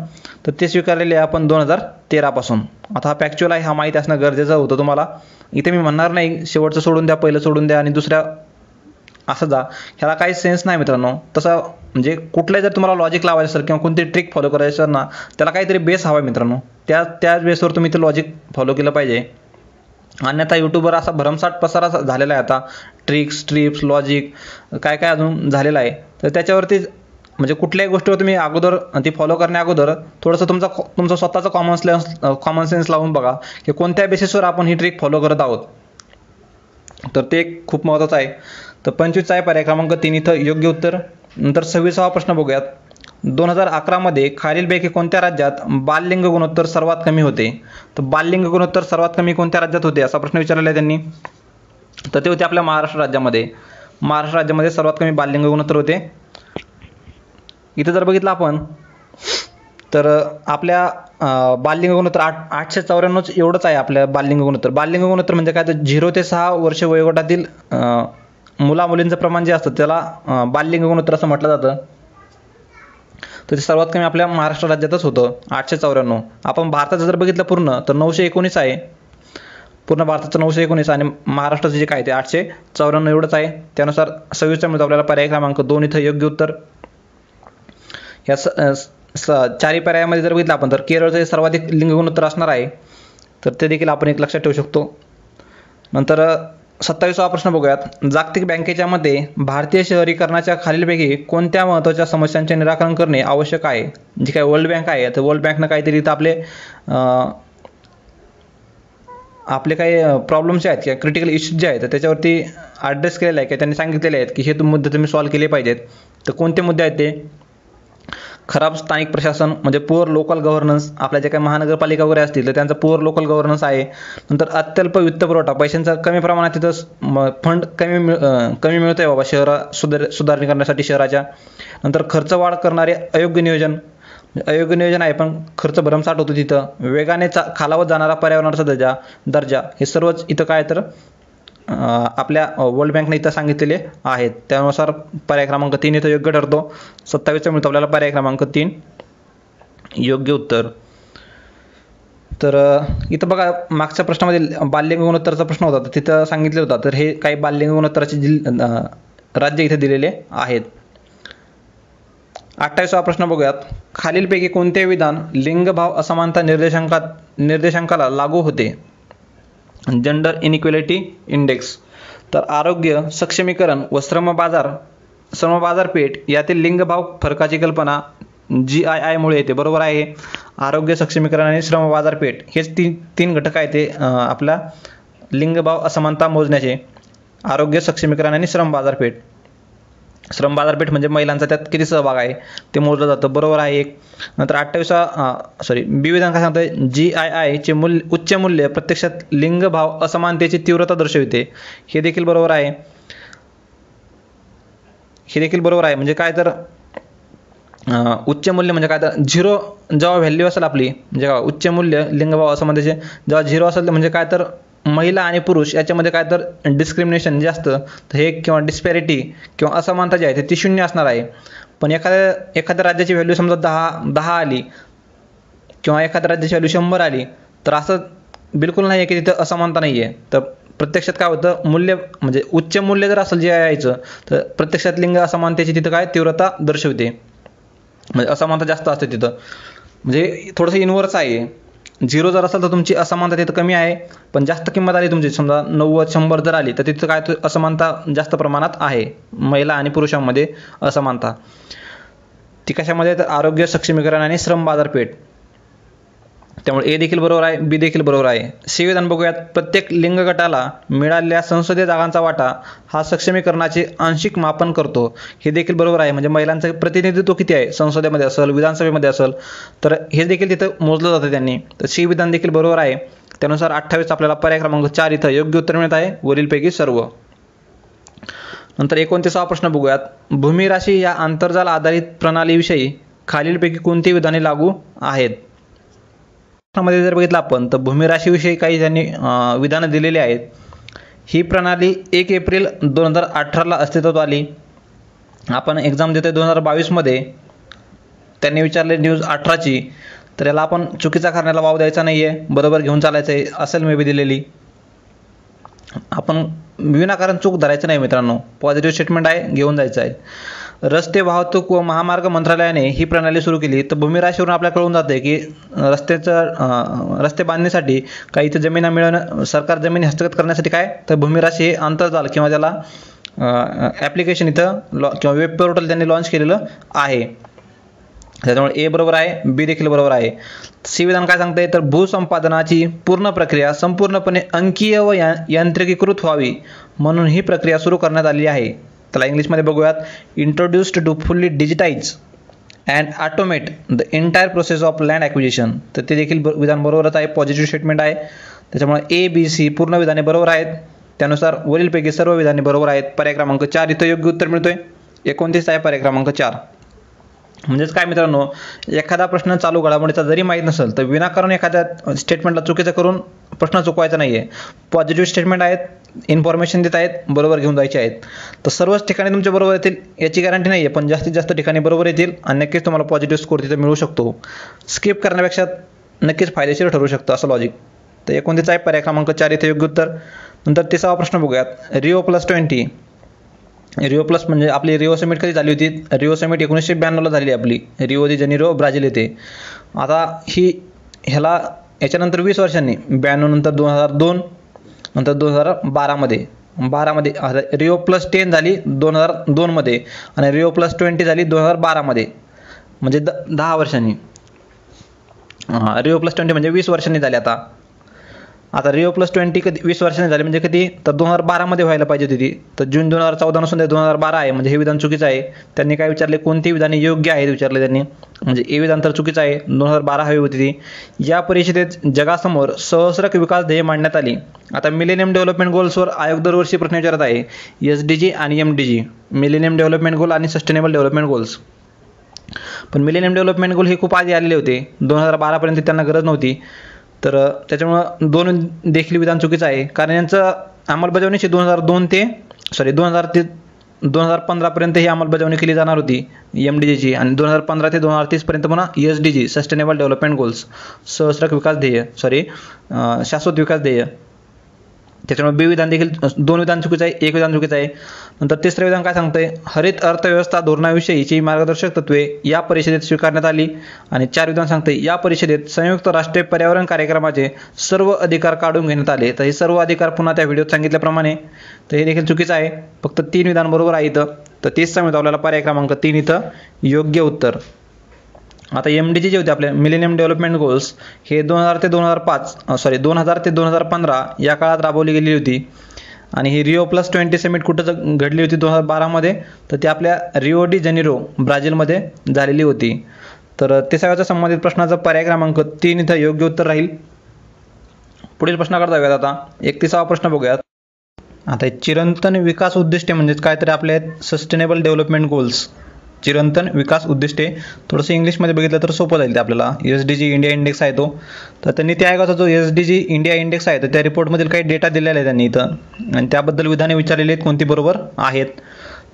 तर ते स्वीकारलेले आहे आपण 2013 पासून. आता हा फॅक्च्युअल आहे, हा माहिती असणं गरजेचं होतं तुम्हाला. इथे मी म्हणणार नाही शेवटचं सोडून द्या, पहिलं सोडून द्या आणि दुसऱ्या असं जा, ह्याला काही सेन्स नाही मित्रांनो. तसं म्हणजे कुठलंही जर तुम्हाला लॉजिक लावायचं असेल किंवा कोणती ट्रिक फॉलो करायची असेल ना, त्याला काहीतरी बेस हवा मित्रांनो. त्या बेसवर तुम्ही ते लॉजिक फॉलो केलं पाहिजे. अन्यथा यूट्यूबवर असा भरमसाठ पसारा झालेला आहे आता, ट्रिप्स लॉजिक काय काय अजून झालेलं आहे. तर त्याच्यावरती म्हणजे कुठल्याही गोष्टीवर तुम्ही अगोदर ती फॉलो करण्या अगोदर थोडंसं तुमचा स्वतःचा कॉमन सेन्स लावून बघा की कोणत्या बेसिसवर आपण ही ट्रिक फॉलो करत आहोत. तर ते खूप महत्त्वाचं आहे. तर 25 आहे पर्याय क्रमांक 3 इथं योग्य उत्तर. नंतर 26वा प्रश्न बघूयात. 2011 मध्ये खालीलपैकी कोणत्या राज्यात बाललिंग गुणोत्तर सर्वात कमी होते? तर बाललिंग गुणोत्तर सर्वात कमी कोणत्या राज्यात होते असा प्रश्न विचारलेला आहे त्यांनी. तर ते होते आपल्या महाराष्ट्र राज्यामध्ये. महाराष्ट्र राज्यामध्ये सर्वात कमी बाललिंग गुणोत्तर होते. इथं जर बघितलं आपण तर आपल्या बाललिंग गुणोत्तर 894 एवढंच आहे आपल्या बाललिंग गुणोत्तर. बाललिंग गुणोत्तर म्हणजे काय तर 0 ते 6 वर्ष वयोगटातील मुला मुलींचं प्रमाण जे असतं त्याला बाललिंग गुणोत्तर असं म्हटलं जातं. तर ते सर्वात कमी आपल्या महाराष्ट्र राज्यातच होतं 894. आपण भारताचं जर बघितलं पूर्ण तर 919 आहे. पूर्ण भारताचं 919 आणि महाराष्ट्राचं जे काय ते 894 एवढंच आहे. त्यानुसार 26चा मिळतो आपल्याला पर्याय क्रमांक 2 इथं योग्य उत्तर. या चारही पर्यायामध्ये जर बघितलं आपण तर केरळचं सर्वाधिक लिंग गुणोत्तर असणार आहे. तर ते देखील आपण एक लक्षात ठेवू शकतो. नंतर 27वा प्रश्न बघूयात. जागतिक बँकेच्या मते भारतीय शहरीकरणाच्या खालीलपैकी कोणत्या महत्त्वाच्या समस्यांचे निराकरण करणे आवश्यक आहे? जी काय वर्ल्ड बँक आहे तर वर्ल्ड बँकनं काहीतरी इथं आपले काही प्रॉब्लेम्स आहेत किंवा क्रिटिकल इश्यूज जे आहेत तर त्याच्यावरती ॲड्रेस केलेला आहे किंवा त्यांनी सांगितलेले आहेत की हे मुद्दे तुम्ही सॉल्व्ह केले पाहिजेत. तर कोणते मुद्दे आहेत ते? खराब स्थानिक प्रशासन म्हणजे पुअर लोकल गव्हर्नन्स, आपल्या जे काही महानगरपालिका वगैरे असतील तर त्यांचा पुअर लोकल गव्हर्नन्स आहे. नंतर अत्यल्प वित्तपुरवठा, पैशांचा कमी प्रमाणात तिथं फंड कमी मिळतोय बाबा सुधारणा करण्यासाठी शहराच्या. नंतर खर्च वाढ करणारे अयोग्य नियोजन आहे पण खर्च भरमसाठ होतो तिथं. वेगाने खालावत जाणारा पर्यावरणाचा दर्जा हे सर्वच इथं काय तर आपल्या वर्ल्ड बँकने इथं सांगितलेले आहेत. त्यानुसार पर्याय क्रमांक 3 इथं योग्य ठरतो. 27 मिळतो आपल्याला पर्याय क्रमांक 3 योग्य उत्तर. तर इथं बघा मागच्या प्रश्नामध्ये बाललिंग गुणोत्तराचा प्रश्न होता, तर तिथं सांगितलं होतं. तर हे काही बाललिंग गुणोत्तराचे राज्य इथे दिलेले आहेत. 28वा प्रश्न बघूयात. खालीलपैकी कोणते विधान लिंगभाव असमानता निर्देशांकाला लागू होते? Gender inequality index. तर आरोग्य सक्षमीकरण व श्रम बाजारपेठ यातील लिंगभाव फरकाची कल्पना GII मुळे येते. बरोबर आहे. आरोग्य सक्षमीकरण आणि श्रम बाजारपेठ हेच तीन घटक आहेत ते आपला लिंगभाव असमानता मोजण्याचे. आरोग्य सक्षमीकरण आणि श्रम बाजारपेठ म्हणजे महिलांचा त्यात किती सहभाग आहे ते मोजलं जातं. बरोबर आहे एक. नंतर 28वा बी विधान काय सांगतंय? GII चे उच्च मूल्य प्रत्यक्षात लिंगभाव असमानतेची तीव्रता दर्शविते. हे देखील बरोबर आहे. म्हणजे काय तर उच्च मूल्य म्हणजे काय तर 0 जेव्हा व्हॅल्यू असेल आपली, म्हणजे उच्च मूल्य लिंगभाव असमानतेचे जेव्हा 0 असेल म्हणजे काय तर महिला आणि पुरुष याच्यामध्ये काय तर डिस्क्रिमिनेशन जास्त, तर हे किंवा डिस्पॅरिटी किंवा असमानता जी आहे ती 0 असणार आहे. पण एखाद्या राज्याची व्हॅल्यू समजा 10 आली किंवा एखाद्या राज्याची व्हॅल्यू 100 आली तर असं बिलकुल नाही आहे की तिथं असमानता नाही आहे. तर प्रत्यक्षात काय होतं, मूल्य म्हणजे उच्च मूल्य जर असेल जे यायचं तर प्रत्यक्षात लिंग असमानतेची तिथं काय तीव्रता दर्शवते, म्हणजे असमानता जास्त असते तिथं. म्हणजे थोडंसं इनव्हर्स आहे. 0 जर असेल तर तुमची असमानता तिथं कमी आहे, पण जास्त किंमत आली तुमची समजा 90-100 जर आली तर तिथं काय असमानता जास्त प्रमाणात आहे. महिला आणि पुरुषांमध्ये असमानता ती कशामध्ये? तर आरोग्य सक्षमीकरण आणि श्रम बाजारपेठ. त्यामुळे ए देखील बरोबर आहे, बी देखील बरोबर आहे. सी विधान बघूयात. प्रत्येक लिंग गटाला मिळालेल्या संसदीय जागांचा वाटा हा सक्षमीकरणाचे आंशिक मापन करतो. हे देखील बरोबर आहे. म्हणजे महिलांचं प्रतिनिधित्व किती आहे संसदेमध्ये असेल, विधानसभेमध्ये असेल, तर हे देखील तिथं मोजलं जातं त्यांनी. तर सी विधान देखील बरोबर आहे. त्यानुसार 28 आपल्याला पर्याय क्रमांक 4 इथं योग्य उत्तर मिळत आहे, वरीलपैकी सर्व. नंतर 29वा प्रश्न बघूयात. भूमिराशी या आंतरजाल आधारित प्रणालीविषयी खालीलपैकी कोणती विधाने लागू आहेत? मध्ये जर बघितलं आपण तर भूमिराशीविषयी काही त्यांनी विधानं दिलेली आहेत. ही प्रणाली 1 एप्रिल 2018ला अस्तित्वात आली. आपण एक्झाम देतोय 2022 मध्ये, त्यांनी विचारले न्यूज 18ची, तर याला आपण चुकीचा करण्याला वाव द्यायचा नाहीये, बरोबर घेऊन चालायचं आहे असेल मे बी दिलेली. आपण विनाकारण चूक धरायचं नाही मित्रांनो, पॉझिटिव्ह स्टेटमेंट आहे, घेऊन जायचं आहे. रस्ते वाहतूक व महामार्ग मंत्रालयाने ही प्रणाली सुरू केली. तर भूमिराशीवरून आपल्याला कळून जाते की रस्ते बांधण्यासाठी काही इथं जमिना मिळवणं, सरकार जमिनी हस्तगत करण्यासाठी काय तर भूमिराशी हे आंतरजाल किंवा त्याला ॲप्लिकेशन इथं किंवा वेब पोर्टल त्यांनी लॉन्च केलेलं आहे. त्याच्यामुळे ए बरोबर आहे, बी देखील बरोबर आहे. सी विधान काय सांगते? तर भूसंपादनाची पूर्ण प्रक्रिया संपूर्णपणे अंकीय व यांत्रिकीकृत व्हावी म्हणून ही प्रक्रिया सुरू करण्यात आली आहे. त्याला इंग्लिशमध्ये बघूयात. Introduced to fully digitise and automate the entire process of land acquisition. तर ते देखील विधान बरोबरच आहे, पॉझिटिव्ह स्टेटमेंट आहे. त्याच्यामुळे ए, बी, सी पूर्ण विधाने बरोबर आहेत. त्यानुसार वरीलपैकी सर्व विधाने बरोबर आहेत. पर्याय क्रमांक 4 इथं योग्य उत्तर मिळतोय. 29 आहे पर्याय क्रमांक 4. म्हणजेच काय मित्रांनो, एखादा प्रश्न चालू घडामोडीचा जरी माहीत नसेल तर विनाकारण एखाद्या स्टेटमेंटला चुकीचं करून प्रश्न चुकवायचा नाही आहे. पॉझिटिव्ह स्टेटमेंट आहेत, इन्फॉर्मेशन देत आहेत, बरोबर घेऊन जायचे आहेत. तर सर्वच ठिकाणी तुमच्या बरोबर येतील याची गॅरंटी नाही आहे, पण जास्तीत जास्त ठिकाणी बरोबर येतील आणि नक्कीच तुम्हाला पॉझिटिव्ह स्कोर तिथे मिळू शकतो. स्किप करण्यापेक्षा नक्कीच फायदेशीर ठरू शकतं असं लॉजिक. तर 29 आहे पर्याय क्रमांक 4 इथे योग्य उत्तर. नंतर 30वा प्रश्न बघूयात. Rio+20 रिओ प्लस म्हणजे आपली रिओ समिट कधी झाली होती? रिओ समिट 1992ला झाली आपली, रिओ दी जानेरो ब्राझील येथे. आता ह्याला याच्यानंतर 20 वर्षांनी 92 नंतर 2002 नंतर 2012मध्ये Rio+10 झाली 2002 मध्ये आणि Rio+20 झाली 2012 मध्ये, म्हणजे 10 वर्षांनी. Rio+20 म्हणजे 20 वर्षांनी झाली. आता रिओ +20 कधी 20 वर्षांनी झाली म्हणजे कधी तर 2012 मध्ये व्हायला पाहिजे होती ती, तर जून 2014 नसून ते 2012 आहे, म्हणजे हे विधान चुकीचं आहे. त्यांनी काय विचारले, कोणती विधाने योग्य आहेत विचारले त्यांनी, म्हणजे हे विधान तर चुकीचं आहे, 2012 हवी होती ती. या परिषदेत जगासमोर सहस्रक विकास ध्येय मांडण्यात आली. आता मिलेनियम डेव्हलपमेंट गोल्सवर आयोग दरवर्षी प्रश्न विचारत आहे, SDG आणि MDG, मिलेनियम डेव्हलपमेंट गोल आणि सस्टेनेबल डेव्हलपमेंट गोल्स. पण मिलेनियम डेव्हलपमेंट गोल हे खूप आधी आलेले होते, 2012 पर्यंत त्यांना गरज नव्हती. तर त्याच्यामुळं दोन देखील विधान चुकीचं आहे, कारण यांचं अंमलबजावणीची 2002 ते 2000 ते 2015 पर्यंत ही अंमलबजावणी केली जाणार होती MDGची, आणि 2015 ते 2030 पर्यंत पुन्हा SDG सस्टेनेबल डेव्हलपमेंट गोल्स, सहस्रक विकास ध्येय, शाश्वत विकास ध्येय. त्याच्यामुळे बी विधान देखील 2 विधान चुकीचं आहे, 1 विधान चुकीचं आहे. नंतर तिसरं विधान काय सांगतंय, हरित अर्थव्यवस्था धोरणाविषयीची मार्गदर्शक तत्वे या परिषदेत स्वीकारण्यात आली. आणि 4 विधान सांगतंय, या परिषदेत संयुक्त राष्ट्रीय पर्यावरण कार्यक्रमाचे सर्व अधिकार काढून घेण्यात आले. तर हे सर्व अधिकार पुन्हा त्या व्हिडिओत सांगितल्याप्रमाणे, तर हे देखील चुकीचं आहे. फक्त 3 विधान बरोबर आहे इथं, तर तेच सांगतो आपल्याला पर्याय क्रमांक 3 इथं योग्य उत्तर. आता MDG जे होते आपले मिलेनियम डेव्हलपमेंट गोल्स, हे 2000 ते 2015 या काळात राबवली गेली होती. आणि ही रिओ +20 समिट कुठं घडली होती 2012 मध्ये, तर ती आपल्या रिओ डी जेनेरो ब्राझीलमध्ये झालेली होती. तर 30व्या संबंधित प्रश्नाचा पर्याय क्रमांक 3 इथं योग्य उत्तर राहील. पुढील प्रश्नाकडे जाऊयात. आता 31वा प्रश्न बघूयात. आता चिरंतन विकास उद्दिष्टे म्हणजेच काय तर आपले सस्टेनेबल डेव्हलपमेंट गोल्स, चिरंतन विकास उद्दिष्टे. थोडंसं इंग्लिशमध्ये बघितलं तर सोपं जाईल ते आपल्याला. SDG इंडिया इंडेक्स आहे तो, तर नीती आयोगाचा जो SDG इंडिया इंडेक्स आहे, तर त्या रिपोर्टमधील काही डेटा दिलेला आहे त्यांनी इथं, आणि त्याबद्दल विधाने विचारलेली आहेत, कोणती बरोबर आहेत.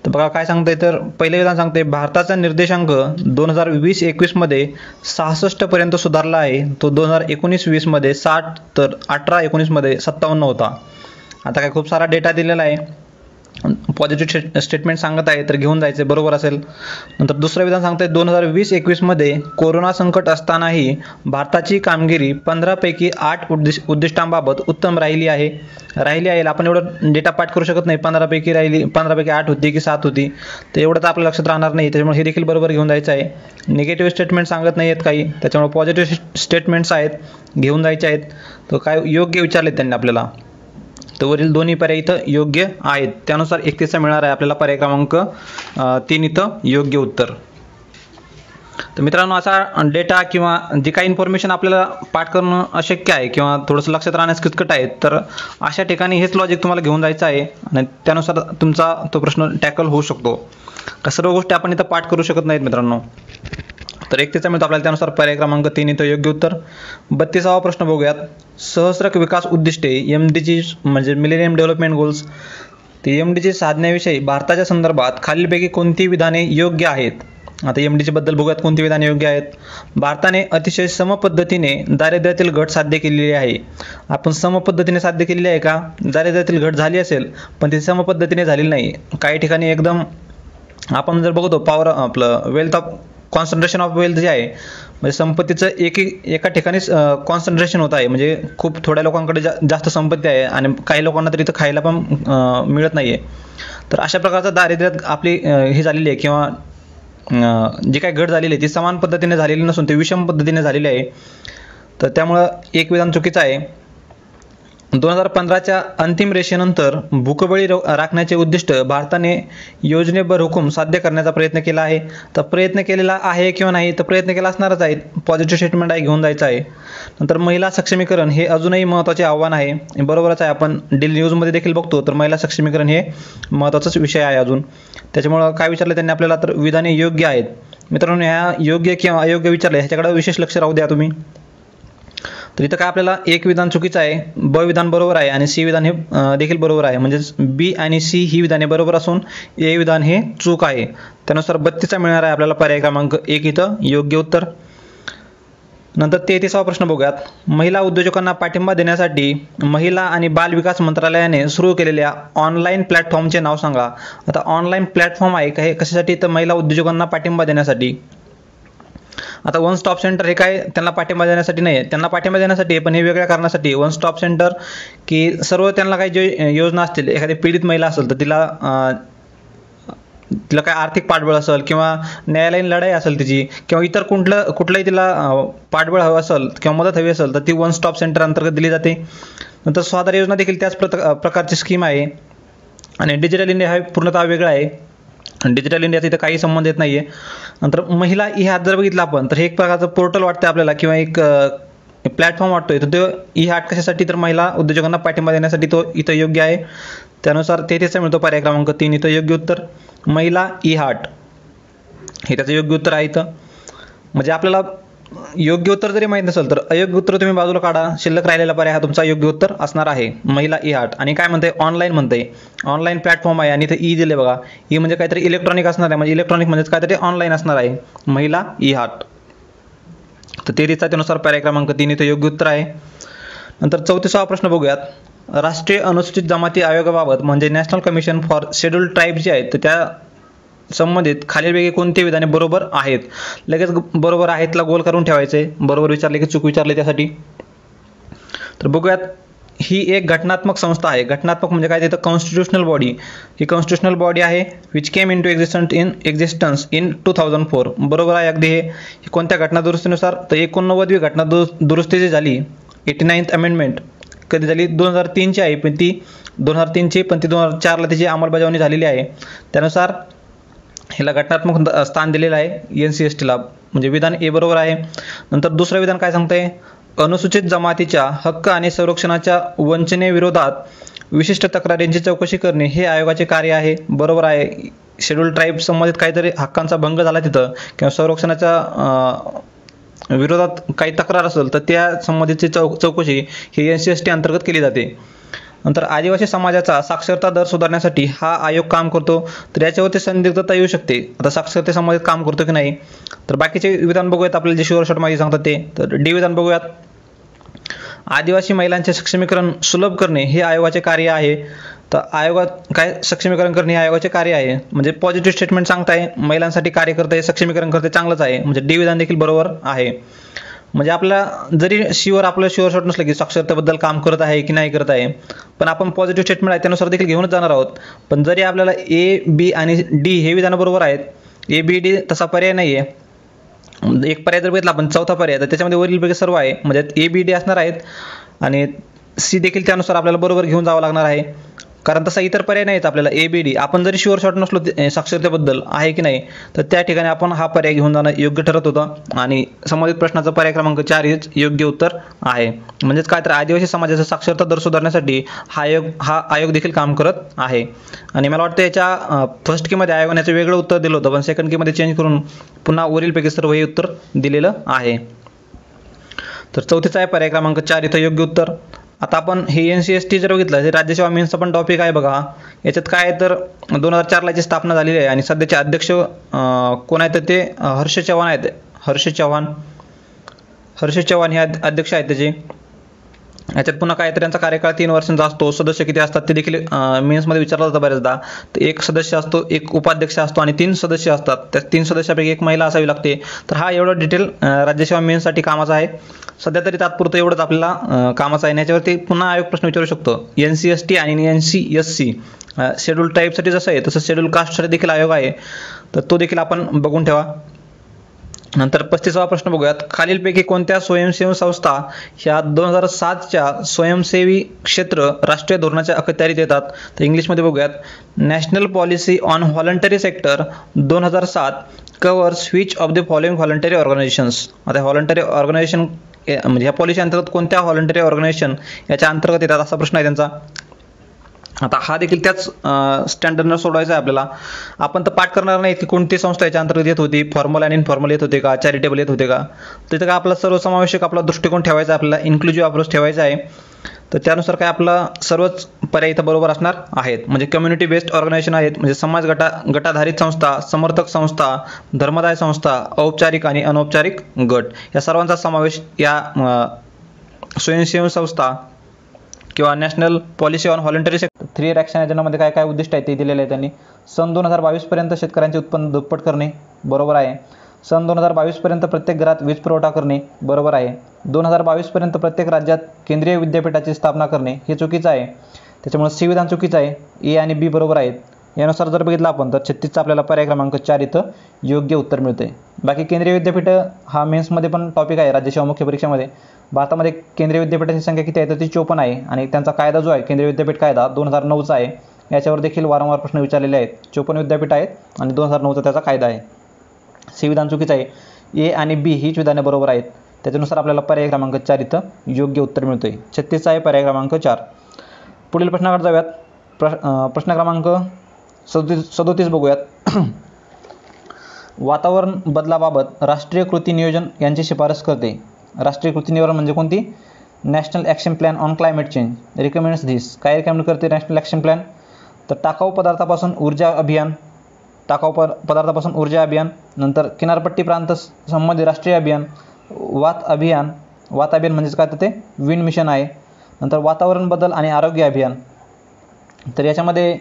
तर बघा काय सांगतंय, तर पहिले विधान सांगते, भारताचा निर्देशांक 2020-21 मध्ये 66 पर्यंत सुधारला आहे. तो 2019-20 मध्ये 60, तर 18-19 मध्ये 57 होता. आता काय खूप सारा डेटा दिलेला आहे, पॉझिटिव्ह स्टेटमेंट सांगत आहे, तर घेऊन जायचे, बरोबर असेल. नंतर दुसरं विधान सांगतंय, 2020-21 मध्ये कोरोना संकट असतानाही भारताची कामगिरी 15 पैकी 8 उद्दिष्टांबाबत उत्तम राहिली आहे. आपण एवढं डेटा पाठ करू शकत नाही, 15 पैकी 8 होती की 7 होती, तर एवढं तर आपल्या लक्षात राहणार नाही. त्याच्यामुळे हे देखील बरोबर घेऊन जायचं आहे. निगेटिव्ह स्टेटमेंट सांगत नाही आहेत काही, त्याच्यामुळे पॉझिटिव्ह स्टेटमेंट्स आहेत, घेऊन जायचे आहेत. तर काय योग्य विचारले त्यांनी आपल्याला, तर वरील दोन्ही पर्याय इथं योग्य आहेत. त्यानुसार 31 मिळणार आहे आपल्याला पर्याय क्रमांक 3 इथं योग्य उत्तर. तर मित्रांनो, असा डेटा किंवा जी काही इन्फॉर्मेशन आपल्याला पाठ करणं अशक्य आहे किंवा थोडंसं लक्षात राहण्यास किचकट आहे, तर अशा ठिकाणी हेच लॉजिक तुम्हाला घेऊन जायचं आहे, आणि त्यानुसार तुमचा तो प्रश्न टॅकल होऊ शकतो. सर्व गोष्टी आपण इथं पाठ करू शकत नाहीत मित्रांनो. तर 31 मिळतो आपल्याला, त्यानुसार पर्याय क्रमांक 3 इथं योग्य उत्तर. 32वा प्रश्न बघूयात. सहस्रक विकास उद्दिष्टे MDG म्हणजे मिलेनियम डेव्हलपमेंट गोल्स, ते MDG साधण्याविषयी भारताच्या संदर्भात खालीलपैकी कोणती विधाने योग्य आहेत. आता MDG बद्दल बघूयात कोणती विधाने योग्य आहेत. भारताने अतिशय सम पद्धतीने दारिद्र्यातील घट साध्य केलेली आहे. आपण सम पद्धतीने साध्य केलेली आहे का, दारिद्र्यातील घट झाली असेल, पण ती सम पद्धतीने झालेली नाही. काही ठिकाणी एकदम आपण जर बघतो wealth of concentration of wealth जे आहे, म्हणजे संपत्तीचं एका ठिकाणीच कॉन्सन्ट्रेशन होत आहे, म्हणजे खूप थोड्या लोकांकडे जास्त संपत्ती आहे आणि काही लोकांना तर इथं खायला पण मिळत नाही आहे. तर अशा प्रकारचं दारिद्र्यात आपली ही झालेली आहे, किंवा जी काही घट झालेली आहे ती समान पद्धतीने झालेली नसून ती विषम पद्धतीने झालेली आहे. तर त्यामुळं एक विधान चुकीचं आहे. 2015च्या अंतिम रेषेनंतर भूकबळी राखण्याचे उद्दिष्ट भारताने योजनेबद्ध हुकूम साध्य करण्याचा प्रयत्न केला आहे. तर प्रयत्न केलेला आहे किंवा नाही, तर प्रयत्न केला असणारच आहे, पॉझिटिव्ह स्टेटमेंट आहे, घेऊन जायचं आहे. नंतर महिला सक्षमीकरण हे अजूनही महत्त्वाचे आव्हान आहे, बरोबरच आहे. आपण डेली न्यूजमध्ये देखील बघतो, तर महिला सक्षमीकरण हे महत्त्वाचाच विषय आहे अजून. त्याच्यामुळं काय विचारलं त्यांनी आपल्याला, तर विधाने योग्य आहेत. मित्रांनो, ह्या योग्य किंवा अयोग्य विचारले ह्याच्याकडे विशेष लक्ष राहू द्या तुम्ही. तर इथं काय आपल्याला एक विधान चुकीचं आहे, ब विधान बरोबर आहे, आणि सी विधान हे देखील बरोबर आहे. म्हणजेच बी आणि सी ही विधाने बरोबर असून ए विधान हे चूक आहे. त्यानुसार 32 मिळणार आहे आपल्याला पर्याय क्रमांक 1 इथं योग्य उत्तर. नंतर 33वा प्रश्न बघूयात. महिला उद्योजकांना पाठिंबा देण्यासाठी महिला आणि बाल विकास मंत्रालयाने सुरू केलेल्या ऑनलाईन प्लॅटफॉर्मचे नाव सांगा. आता ऑनलाईन प्लॅटफॉर्म आहे का, हे कशासाठी, तर महिला उद्योजकांना पाठिंबा देण्यासाठी. आता वन स्टॉप सेंटर हे काय त्यांना पाठिंबा देण्यासाठी नाही आहे, त्यांना पाठिंबा देण्यासाठी आहे, पण हे वेगळ्या कारणासाठी. वन स्टॉप सेंटर की सर्व त्यांना काही जे योजना असतील, एखादी पीडित महिला असेल तर तिला काय आर्थिक पाठबळ असेल किंवा न्यायालयीन लढाई असेल तिची, किंवा इतर कुठलंही तिला पाठबळ हवं असेल किंवा मदत हवी असेल, तर ती वन स्टॉप सेंटर अंतर्गत दिली जाते. नंतर स्वाधार योजना देखील त्याच प्रकारची स्कीम आहे. आणि डिजिटल इंडिया हा पूर्णतः वेगळा आहे. डिजिटल इंडियाचा इथं काही संबंध येत नाही आहे. नंतर महिला ई हात जर बघितलं आपण तर हे एक प्रकारचं पोर्टल वाटतं आपल्याला किंवा एक प्लॅटफॉर्म वाटतोय. तर तो ई हाट कशासाठी तर महिला उद्योजकांना पाठिंबा देण्यासाठी तो इथं योग्य आहे. त्यानुसार 33 मिळतो पर्याय क्रमांक 3 इथं योग्य उत्तर महिला ई हाट हे त्याचं योग्य उत्तर आहे. इथं म्हणजे आपल्याला योग्य उत्तर जरी माहीत नसेल तर अयोग्य उत्तर तुम्ही बाजूला काढा. शिल्लक राहिलेला पर्याय हा तुमचा योग्य उत्तर असणार आहे महिला ई हाट. आणि काय म्हणते ऑनलाईन म्हणते ऑनलाईन प्लॅटफॉर्म आहे आणि इथं ई दिले बघा. ई म्हणजे काहीतरी इलेक्ट्रॉनिक असणार आहे म्हणजे इलेक्ट्रॉनिक म्हणजेच काहीतरी ऑनलाईन असणार आहे महिला ई हाट. तर 33 त्यानुसार पर्याय क्रमांक 3 इथं योग्य उत्तर आहे. नंतर 34वा प्रश्न बघूयात. राष्ट्रीय अनुसूचित जमाती आयोगाबाबत म्हणजे national commission for scheduled tribe जे आहेत तर त्या संबंधित खालीलपैकी कोणती विधाने बरोबर आहेत. लगेच बरोबर आहेतला गोल करून ठेवायचे. बरोबर विचारले की चूक विचारले त्यासाठी. तर बघूयात. ही एक घटनात्मक संस्था आहे. घटनात्मक म्हणजे काय तिथं कॉन्स्टिट्यूशनल बॉडी. ही कॉन्स्टिट्यूशनल बॉडी आहे which came into existence in 2004. बरोबर आहे अगदी. हे कोणत्या घटना दुरुस्तीनुसार तर 89वी घटना दुरुस्ती जी झाली 89th अमेंडमेंट कधी झाली 2003ची आहे पण ती 2003ची पण ती 2004ला त्याची अंमलबजावणी झालेली आहे. त्यानुसार ह्याला घटनात्मक स्थान दिलेलं आहे NCSTला. म्हणजे विधान ए बरोबर आहे. नंतर दुसरं विधान काय सांगतंय अनुसूचित जमातीच्या हक्क आणि संरक्षणाच्या वंचनेविरोधात विशिष्ट तक्रारींची चौकशी करणे हे आयोगाचे कार्य आहे. बरोबर आहे. शेड्यूल्ड ट्राईब संबंधित काहीतरी हक्कांचा भंग झाला तिथं किंवा संरक्षणाच्या विरोधात काही तक्रार असेल तर त्या संबंधीची चौकशी ही NCST अंतर्गत केली जाते. नंतर आदिवासी समाजाचा साक्षरता दर सुधारण्यासाठी हा आयोग काम करतो. तर याच्यावरती संदिग्धता येऊ शकते आता साक्षरते संबंधित काम करतो की नाही. तर बाकीचे विधान बघूयात आपल्याला जे शुअर शॉर्ट माहिती सांगतात ते. तर डी विधान बघूयात. आदिवासी महिलांचे सक्षमीकरण सुलभ करणे हे आयोगाचे कार्य आहे. तर आयोगात काय सक्षमीकरण करणे हे आयोगाचे कार्य आहे. म्हणजे पॉझिटिव्ह स्टेटमेंट सांगताय महिलांसाठी कार्य करते सक्षमीकरण करते चांगलंच आहे. म्हणजे डी विधान देखील बरोबर आहे. म्हणजे आपल्या जरी आपलं शुअर शॉट नसलं की साक्षरतेबद्दल काम करत आहे की नाही करत आहे पण आपण पॉझिटिव्ह स्टेटमेंट आहे त्यानुसार देखील घेऊनच जाणार आहोत. पण जरी आपल्याला ए बी आणि डी हे विधान बरोबर आहेत ए बी डी तसा पर्याय नाही आहे. एक पर्याय जर बघितला आपण चौथा पर्याय तर त्याच्यामध्ये वरीलपैकी सर्व आहे म्हणजे ए बी डी असणार आहेत आणि सी देखील त्यानुसार आपल्याला बरोबर घेऊन जावं लागणार आहे. कारण तसा इतर पर्याय नाहीत आपल्याला ए बी डी. आपण जरी शुअर शॉट नसलो साक्षरतेबद्दल आहे की नाही तर त्या ठिकाणी आपण हा पर्याय घेऊन जाणं योग्य ठरत होतं. आणि संबंधित प्रश्नाचा पर्याय क्रमांक 4 हेच योग्य उत्तर आहे. म्हणजेच काय तर आदिवासी समाजाचा साक्षरता दर सुधारण्यासाठी हा आयोग देखील काम करत आहे. आणि मला वाटतं याच्या फर्स्ट कीमध्ये आयोगाने याचं वेगळं उत्तर दिलं होतं पण सेकंड कीमध्ये चेंज करून पुन्हा वरीलपैकी सर्व हे उत्तर दिलेलं आहे. तर 34चा आहे पर्याय क्रमांक 4 इथं योग्य उत्तर. आता आपण हे NCST जर बघितलं हे राज्यसेवा मेन्सचा पण टॉपिक आहे बघा. याच्यात काय आहे तर 2004ला याची स्थापना झालेली आहे आणि सध्याचे अध्यक्ष कोण आहेत तर ते हर्ष चव्हाण आहेत. हर्ष चव्हाण हे अध्यक्ष आहेत त्याचे. याच्यात पुन्हा काय तर यांचा कार्यकाळ 3 वर्षांचा असतो. सदस्य किती असतात ते देखील मेन्समध्ये विचारलं जातं बऱ्याचदा. तर एक सदस्य असतो एक उपाध्यक्ष असतो आणि 3 सदस्य असतात. त्या 3 सदस्यापैकी एक महिला असावी लागते. तर हा एवढा डिटेल राज्यसेवा मेन्ससाठी कामाचा आहे. सध्या तरी तात्पुरतं एवढंच आपल्याला कामाचं आहे. याच्यावरती पुन्हा आयोग प्रश्न विचारू शकतो. NCST आणि NCSC शेड्यूल टाईपसाठी जसं आहे तसं शेड्यूल कास्टसाठी देखील आयोग आहे. तर तो देखील आपण बघून ठेवा. नंतर 35वा प्रश्न बघूयात. खालीलपैकी कोणत्या स्वयंसेवी संस्था ह्या 2007च्या स्वयंसेवी क्षेत्र राष्ट्रीय धोरणाच्या अखत्यारीत येतात. तर इंग्लिशमध्ये बघूयात. National policy on voluntary sector 2007 covers which of the following voluntary organisations. आता व्हॉलंटरी ऑर्गनायझेशन म्हणजे ह्या पॉलिसी अंतर्गत कोणत्या व्हॉलंटरी ऑर्गनायझेशन याच्या अंतर्गत येतात असा प्रश्न आहे त्यांचा. आता हा देखील त्याच स्टँडर्डनं सोडवायचा आहे आपल्याला. आपण तर पाठ करणार नाही की कोणती संस्था याच्या अंतर्गत येत होती फॉर्मल आणि इनफॉर्मल येत होते का चॅरिटेबल येत होते का. तिथं काय आपला सर्वसमावेशक आपला दृष्टिकोन ठेवायचा आहे आपल्याला इन्क्लुझिव्ह अप्रोच ठेवायचा आहे. तर त्यानुसार काय आपला सर्वच पर्याय इथं बरोबर असणार आहेत. म्हणजे कम्युनिटी बेस्ड ऑर्गनायझेशन आहेत म्हणजे समाज गटाधारित संस्था समर्थक संस्था धर्मदाय संस्था औपचारिक आणि अनौपचारिक गट या सर्वांचा समावेश या स्वयंसेवी संस्था किंवा national policy on voluntary sector 3 year action एजेंडामध्ये काय काय उद्दिष्ट आहे ते दिलेले आहे त्यांनी. सन 2022 पर्यंत शेतकऱ्यांचे उत्पन्न दुप्पट करणे बरोबर आहे. सन 2022 पर्यंत प्रत्येक घरात वीज पुरवठा करणे बरोबर आहे. 2022 पर्यंत प्रत्येक राज्यात केंद्रीय विद्यापीठाची स्थापना करणे हे चुकीचं आहे. त्याच्यामुळे सी विधान चुकीचं आहे. ए आणि बी बरोबर आहेत. यानुसार जर बघितलं आपण तर 36चा आपल्याला पर्याय क्रमांक 4 इथं योग्य उत्तर मिळते. बाकी केंद्रीय विद्यापीठ हा मेन्समध्ये पण टॉपिक आहे राज्य मुख्य परीक्षेमध्ये. भारतामध्ये केंद्रीय विद्यापीठाची संख्या किती आहे तर ती 54 आहे आणि त्यांचा कायदा जो आहे केंद्रीय विद्यापीठ कायदा 2009चा आहे. याच्यावर देखील वारंवार प्रश्न विचारलेले आहेत. 54 विद्यापीठ आहेत आणि 2009चा त्याचा कायदा आहे. सी विधान चुकीचं आहे. ए आणि बी हीच विधाने बरोबर आहेत. त्याच्यानुसार आपल्याला पर्याय क्रमांक 4 इथं योग्य उत्तर मिळतोय. 36चा आहे पर्याय क्रमांक 4. पुढील प्रश्नाकडे जाऊयात. प्रश्न क्रमांक 37 बघूयात. वातावरण बदलाबाबत राष्ट्रीय कृती नियोजन यांची शिफारस करते. राष्ट्रीय कृती नियोजन म्हणजे कोणती? National action plan on climate change recommends this. काय रिकमेंड करते नॅशनल ॲक्शन प्लॅन? तर टाकाऊ पदार्थापासून ऊर्जा अभियान, पदार्थापासून ऊर्जा अभियान, नंतर किनारपट्टी प्रांत संबंधी राष्ट्रीय अभियान, वात अभियान म्हणजेच काय तर ते विंड मिशन आहे, नंतर वातावरण बदल आणि आरोग्य अभियान. तर याच्यामध्ये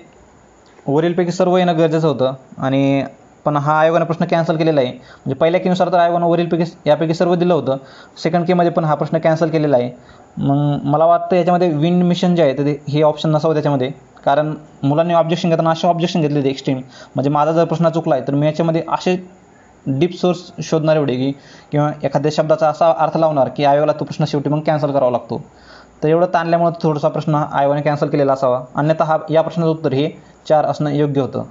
वरीलपैकी सर्व येणं गरजेचं होतं आणि पण हा आयोगाने प्रश्न कॅन्सल केलेला आहे. म्हणजे पहिल्या कीनुसार तर आयोगानं वरीलपैकी यापैकी सर्व दिलं होतं. सेकंड कीमध्ये पण हा प्रश्न कॅन्सल केलेला आहे. मग मला वाटतं याच्यामध्ये विंड मिशन जे आहे तर हे ऑप्शन नसावं त्याच्यामध्ये, कारण मुलांनी ऑब्जेक्शन घेताना असे ऑब्जेक्शन घेतले होते एक्स्ट्रीम. म्हणजे माझा जर प्रश्न चुकला आहे तर मी याच्यामध्ये असे डीप सोर्स शोधणार एवढे की किंवा एखाद्या शब्दाचा असा अर्थ लावणार की आयोगाला तो प्रश्न शेवटी मग कॅन्सल करावा लागतो. तर एवढं ताणल्यामुळे थोडासा प्रश्न आयोगाने कॅन्सल केलेला असावा. अन्यथा या प्रश्नाचं उत्तर हे 4 असणं योग्य होतं.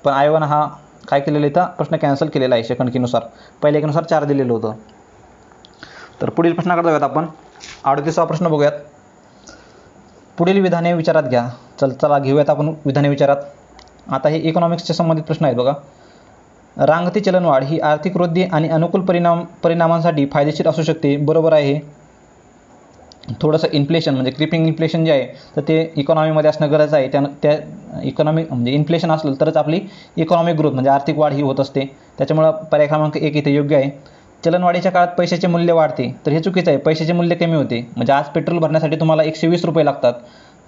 पण आयोगानं हा काय केलेलं इथं प्रश्न कॅन्सल केलेला आहे. सेकंड कीनुसार पहिल्या कीनुसार 4 दिलेलं होतं. तर पुढील प्रश्नाकडे जाऊयात आपण. 38वा प्रश्न बघूयात. पुढील विधाने विचारात घ्या. चला घेऊयात आपण विधाने विचारात. आता हे इकॉनॉमिक्सच्या संबंधित प्रश्न आहेत बघा. रांगती चलनवाढ ही आर्थिक वृद्धी आणि अनुकूल परिणामांसाठी फायदेशीर असू शकते. बरोबर आहे हे. थोडंसं इन्फ्लेशन म्हणजे क्रिपिंग इन्फ्लेशन जे आहे तर ते इकॉनॉमीमध्ये असणं गरज आहे. त्या इकॉनॉमिक म्हणजे इन्फ्लेशन असलं तरच आपली इकॉनॉमिक ग्रोथ म्हणजे आर्थिक वाढ ही होत असते. त्याच्यामुळं पर्याय क्रमांक 1 इथे योग्य आहे. चलनवाढीच्या काळात पैशाचे मूल्य वाढते तर हे चुकीचं आहे. पैशाचे मूल्य कमी होते. म्हणजे आज पेट्रोल भरण्यासाठी तुम्हाला 120 रुपये लागतात,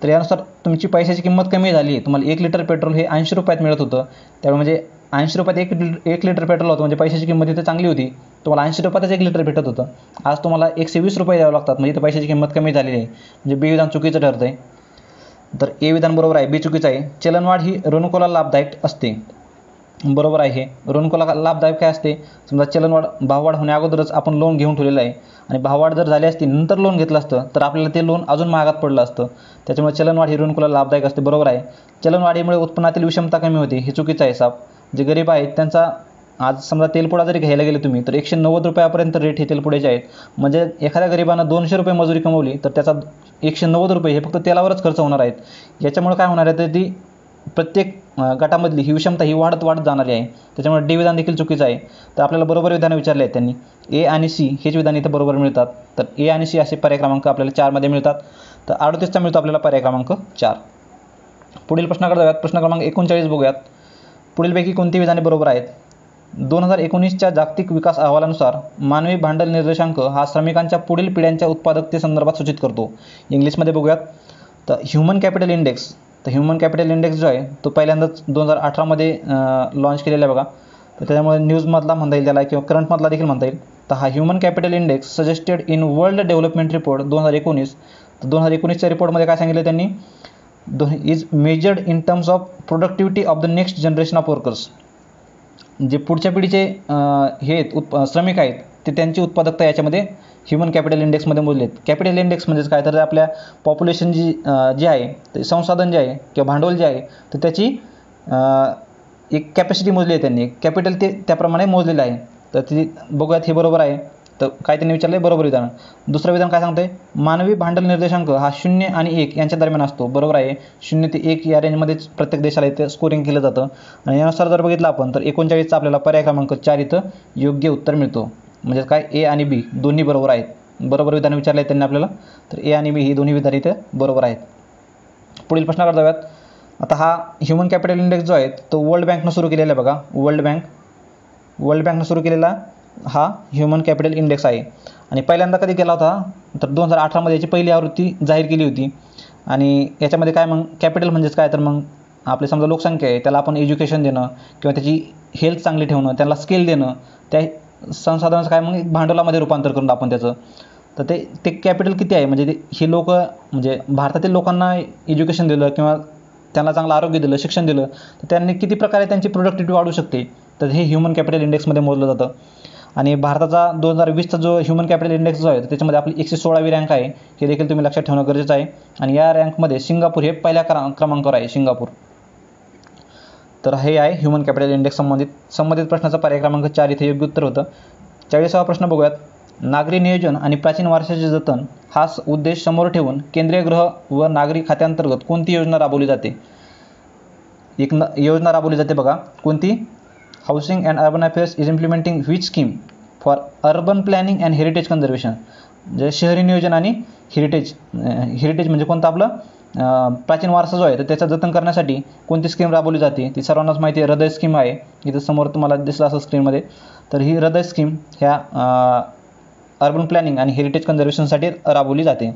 तर यानुसार तुमची पैशाची किंमत कमी झाली आहे. तुम्हाला 1 लिटर पेट्रोल हे 80 रुपयात मिळत होतं. त्यामुळे म्हणजे 80 रुपयात 1 लिटर पेट्रोल होतं म्हणजे पैशाची किंमत इथे चांगली होती. तुम्हाला 80 रुपयातच 1 लिटर भेटत होतं. आज तुम्हाला 120 रुपये द्यावे लागतात म्हणजे इथं पैशाची किंमत कमी झालेली आहे. म्हणजे बी विधान चुकीचं ठरतं आहे. तर ए विधान बरोबर आहे. बी चुकीचं आहे. चलनवाढ ही ऋणकोला लाभदायक असते. बरोबर आहे हे. ऋणकोला लाभदायक काय असते? समजा चलनवाढ भाववाढ होण्या अगोदरच आपण लोन घेऊन ठेवलेलं आहे आणि भाववाढ जर झाली असती नंतर लोन घेतलं असतं तर आपल्याला ते लोन अजून महागात पडलं असतं. त्याच्यामुळे चलनवाढ ही ऋणकोला लाभदायक असते. बरोबर आहे. चलनवाढीमुळे उत्पन्नातील विषमता कमी होते. हे चुकीचं आहे साप. जे गरीब आहेत त्यांचा आज समजा तेलपुडा जरी घ्यायला गेले तुम्ही तर 190 रुपयापर्यंत रेट हे तेलपुड्याचे आहेत. म्हणजे एखाद्या गरिबानं 200 रुपये मजुरी कमवली तर त्याचा 190 रुपये हे फक्त तेलावरच खर्च होणार आहेत. याच्यामुळे काय होणार आहे तर ती प्रत्येक गटामधली ही विषमता ही वाढत जाणारी आहे. त्याच्यामुळे डी विधान देखील चुकीचं आहे. तर आपल्याला बरोबर विधानं विचारले आहेत त्यांनी. ए आणि सी हेच विधान इथं बरोबर मिळतात. तर ए आणि सी असे पर्याय क्रमांक आपल्याला 4मध्ये मिळतात. तर 38चा मिळतो आपल्याला पर्याय क्रमांक 4. पुढील प्रश्नाकडे जाऊयात. प्रश्न क्रमांक 39 बघूयात. पुढीलपैकी कोणती विधाने बरोबर आहेत? 2019च्या जागतिक विकास अहवालानुसार मानवी भांडवल निर्देशांक हा श्रमिकांच्या पुढील पिढ्यांच्या उत्पादकतेसंदर्भात सूचित करतो. इंग्लिशमध्ये बघूयात. तर ह्युमन कॅपिटल इंडेक्स. तर ह्युमन कॅपिटल इंडेक्स जो आहे तो पहिल्यांदाच 2018मध्ये लॉन्च केलेला आहे बघा. तर त्याच्यामुळे न्यूजमधला म्हणता येईल त्याला किंवा करंटमधला देखील म्हणता येईल. तर हा human capital index suggested in world development report 2019. तर 2019च्या रिपोर्टमध्ये काय सांगितलं त्यांनी? Is measured in terms of productivity of the next generation of workers. जे पुढच्या पिढीचे हे आहेत श्रमिक आहेत ते त्यांची उत्पादकता याच्यामध्ये ह्युमन कॅपिटल इंडेक्समध्ये मोजले आहेत. कॅपिटल इंडेक्स म्हणजेच काय तर आपल्या पॉप्युलेशन जे आहे ते संसाधन जे आहे किंवा भांडवल जे आहे तर त्याची एक कॅपॅसिटी मोजली आहे त्यांनी. कॅपिटल ते त्याप्रमाणे मोजलेलं आहे. तर ती बघूयात हे बरोबर आहे. तर काय त्यांनी विचारलं आहे? बरोबर विधान. दुसरं विधान काय सांगतं आहे? मानवी भांडवल निर्देशांक हा 0 आणि 1 यांच्या दरम्यान असतो. बरोबर आहे. 0 ते 1 या रेंजमध्येच प्रत्येक देशाला इथे स्कोरिंग केलं जातं. आणि यानुसार जर बघितलं आपण तर 39चा आपल्याला पर्याय क्रमांक 4 इथं योग्य उत्तर मिळतो. म्हणजे काय ए आणि बी दोन्ही बरोबर आहेत. बरोबर विधान विचारले आहेत त्यांनी आपल्याला. तर ए आणि बी ही दोन्ही विधान इथे बरोबर आहेत. पुढील प्रश्नाकडे जाऊयात. आता हा ह्युमन कॅपिटल इंडेक्स जो आहे तो वर्ल्ड बँकनं सुरू केलेला आहे बघा. वर्ल्ड बँकनं सुरू केलेला हा ह्युमन कॅपिटल इंडेक्स आहे. आणि पहिल्यांदा कधी केला होता तर 2018मध्ये याची पहिली आवृत्ती जाहीर केली होती. आणि याच्यामध्ये काय मग कॅपिटल म्हणजेच काय तर मग आपली समजा लोकसंख्या आहे त्याला आपण एज्युकेशन देणं किंवा त्याची हेल्थ चांगली ठेवणं, त्याला स्किल देणं, त्या संसाधनाचं काय मग भांडवलामध्ये रूपांतर करून आपण त्याचं. तर ते कॅपिटल किती आहे म्हणजे हे लोक म्हणजे भारतातील लोकांना एज्युकेशन दिलं किंवा त्यांना चांगलं आरोग्य दिलं, शिक्षण दिलं, तर त्यांनी किती प्रकारे त्यांची प्रोडक्टिव्हिटी वाढू शकते, तर हे ह्युमन कॅपिटल इंडेक्समध्ये मोजलं जातं. आणि भारताचा 2020चा जो ह्युमन कॅपिटल इंडेक्स जो आहे त्याच्यामध्ये आपली 116वी रँक आहे, हे देखील तुम्ही लक्षात ठेवणं गरजेचं आहे. आणि या रँकमध्ये सिंगापूर हे पहिल्या क्रमांकावर आहे, सिंगापूर. तर हे आहे ह्युमन कॅपिटल इंडेक्स संबंधित प्रश्नाचा पर्याय क्रमांक 4 इथे योग्य उत्तर होतं. 40वा प्रश्न बघूयात. नागरी नियोजन आणि प्राचीन वारशाचे जतन हा उद्देश समोर ठेवून केंद्रीय गृह व नागरी खात्यांतर्गत कोणती योजना राबवली जाते? एक योजना राबवली जाते बघा, कोणती? Housing and urban affairs is implementing which scheme for urban planning and heritage conservation. म्हणजे शहरी नियोजन आणि हेरिटेज म्हणजे कोणतं आपलं प्राचीन वारसा जो आहे तर त्याचं जतन करण्यासाठी कोणती स्कीम राबवली जाते? ती सर्वांनाच माहिती आहे, हृदय स्कीम आहे. इथं समोर तुम्हाला दिसलं असं स्क्रीनमध्ये. तर ही हृदय स्कीम ह्या अर्बन प्लॅनिंग आणि हेरिटेज कन्झर्वेशनसाठी राबवली जाते.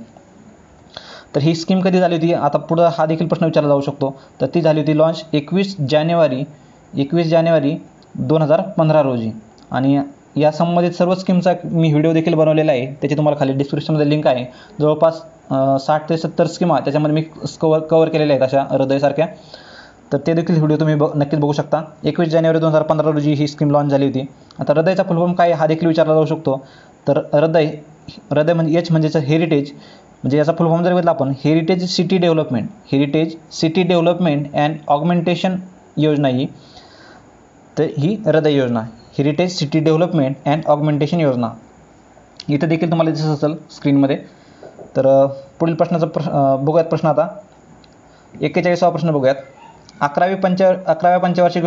तर ही स्कीम कधी झाली होती? आता पुढं हा देखील प्रश्न विचारला जाऊ शकतो. तर ती झाली होती लॉन्च 21 जानेवारी 2015 रोजी. आणि या संबंधित सर्व स्कीमचा मी व्हिडिओ देखील बनवलेला आहे, त्याची तुम्हाला खाली डिस्क्रिप्शनमध्ये लिंक आहे. जवळपास 60 ते 70 स्कीमा त्याच्यामध्ये मी कवर केलेल्या आहेत अशा हृदयसारख्या. तर ते देखील व्हिडिओ तुम्ही नक्कीच बघू शकता. 21 जानेवारी 2015 रोजी ही स्कीम लॉन्च झाली होती. आता हृदयचा फुल फॉर्म काय हा देखील विचारला जाऊ शकतो. तर हृदय म्हणजे एच म्हणजेच हेरिटेज, म्हणजे याचा फुल फॉर्म जर बघितला आपण, heritage city development and augmentation योजना ही. तर ही हृदय योजना, heritage city development and augmentation योजना. इथं देखील तुम्हाला दिसत असेल स्क्रीनमध्ये. तर पुढील प्रश्नाचा बघूयात प्रश्न आता. 41वा प्रश्न बघूयात. 11व्या पंचवार्षिक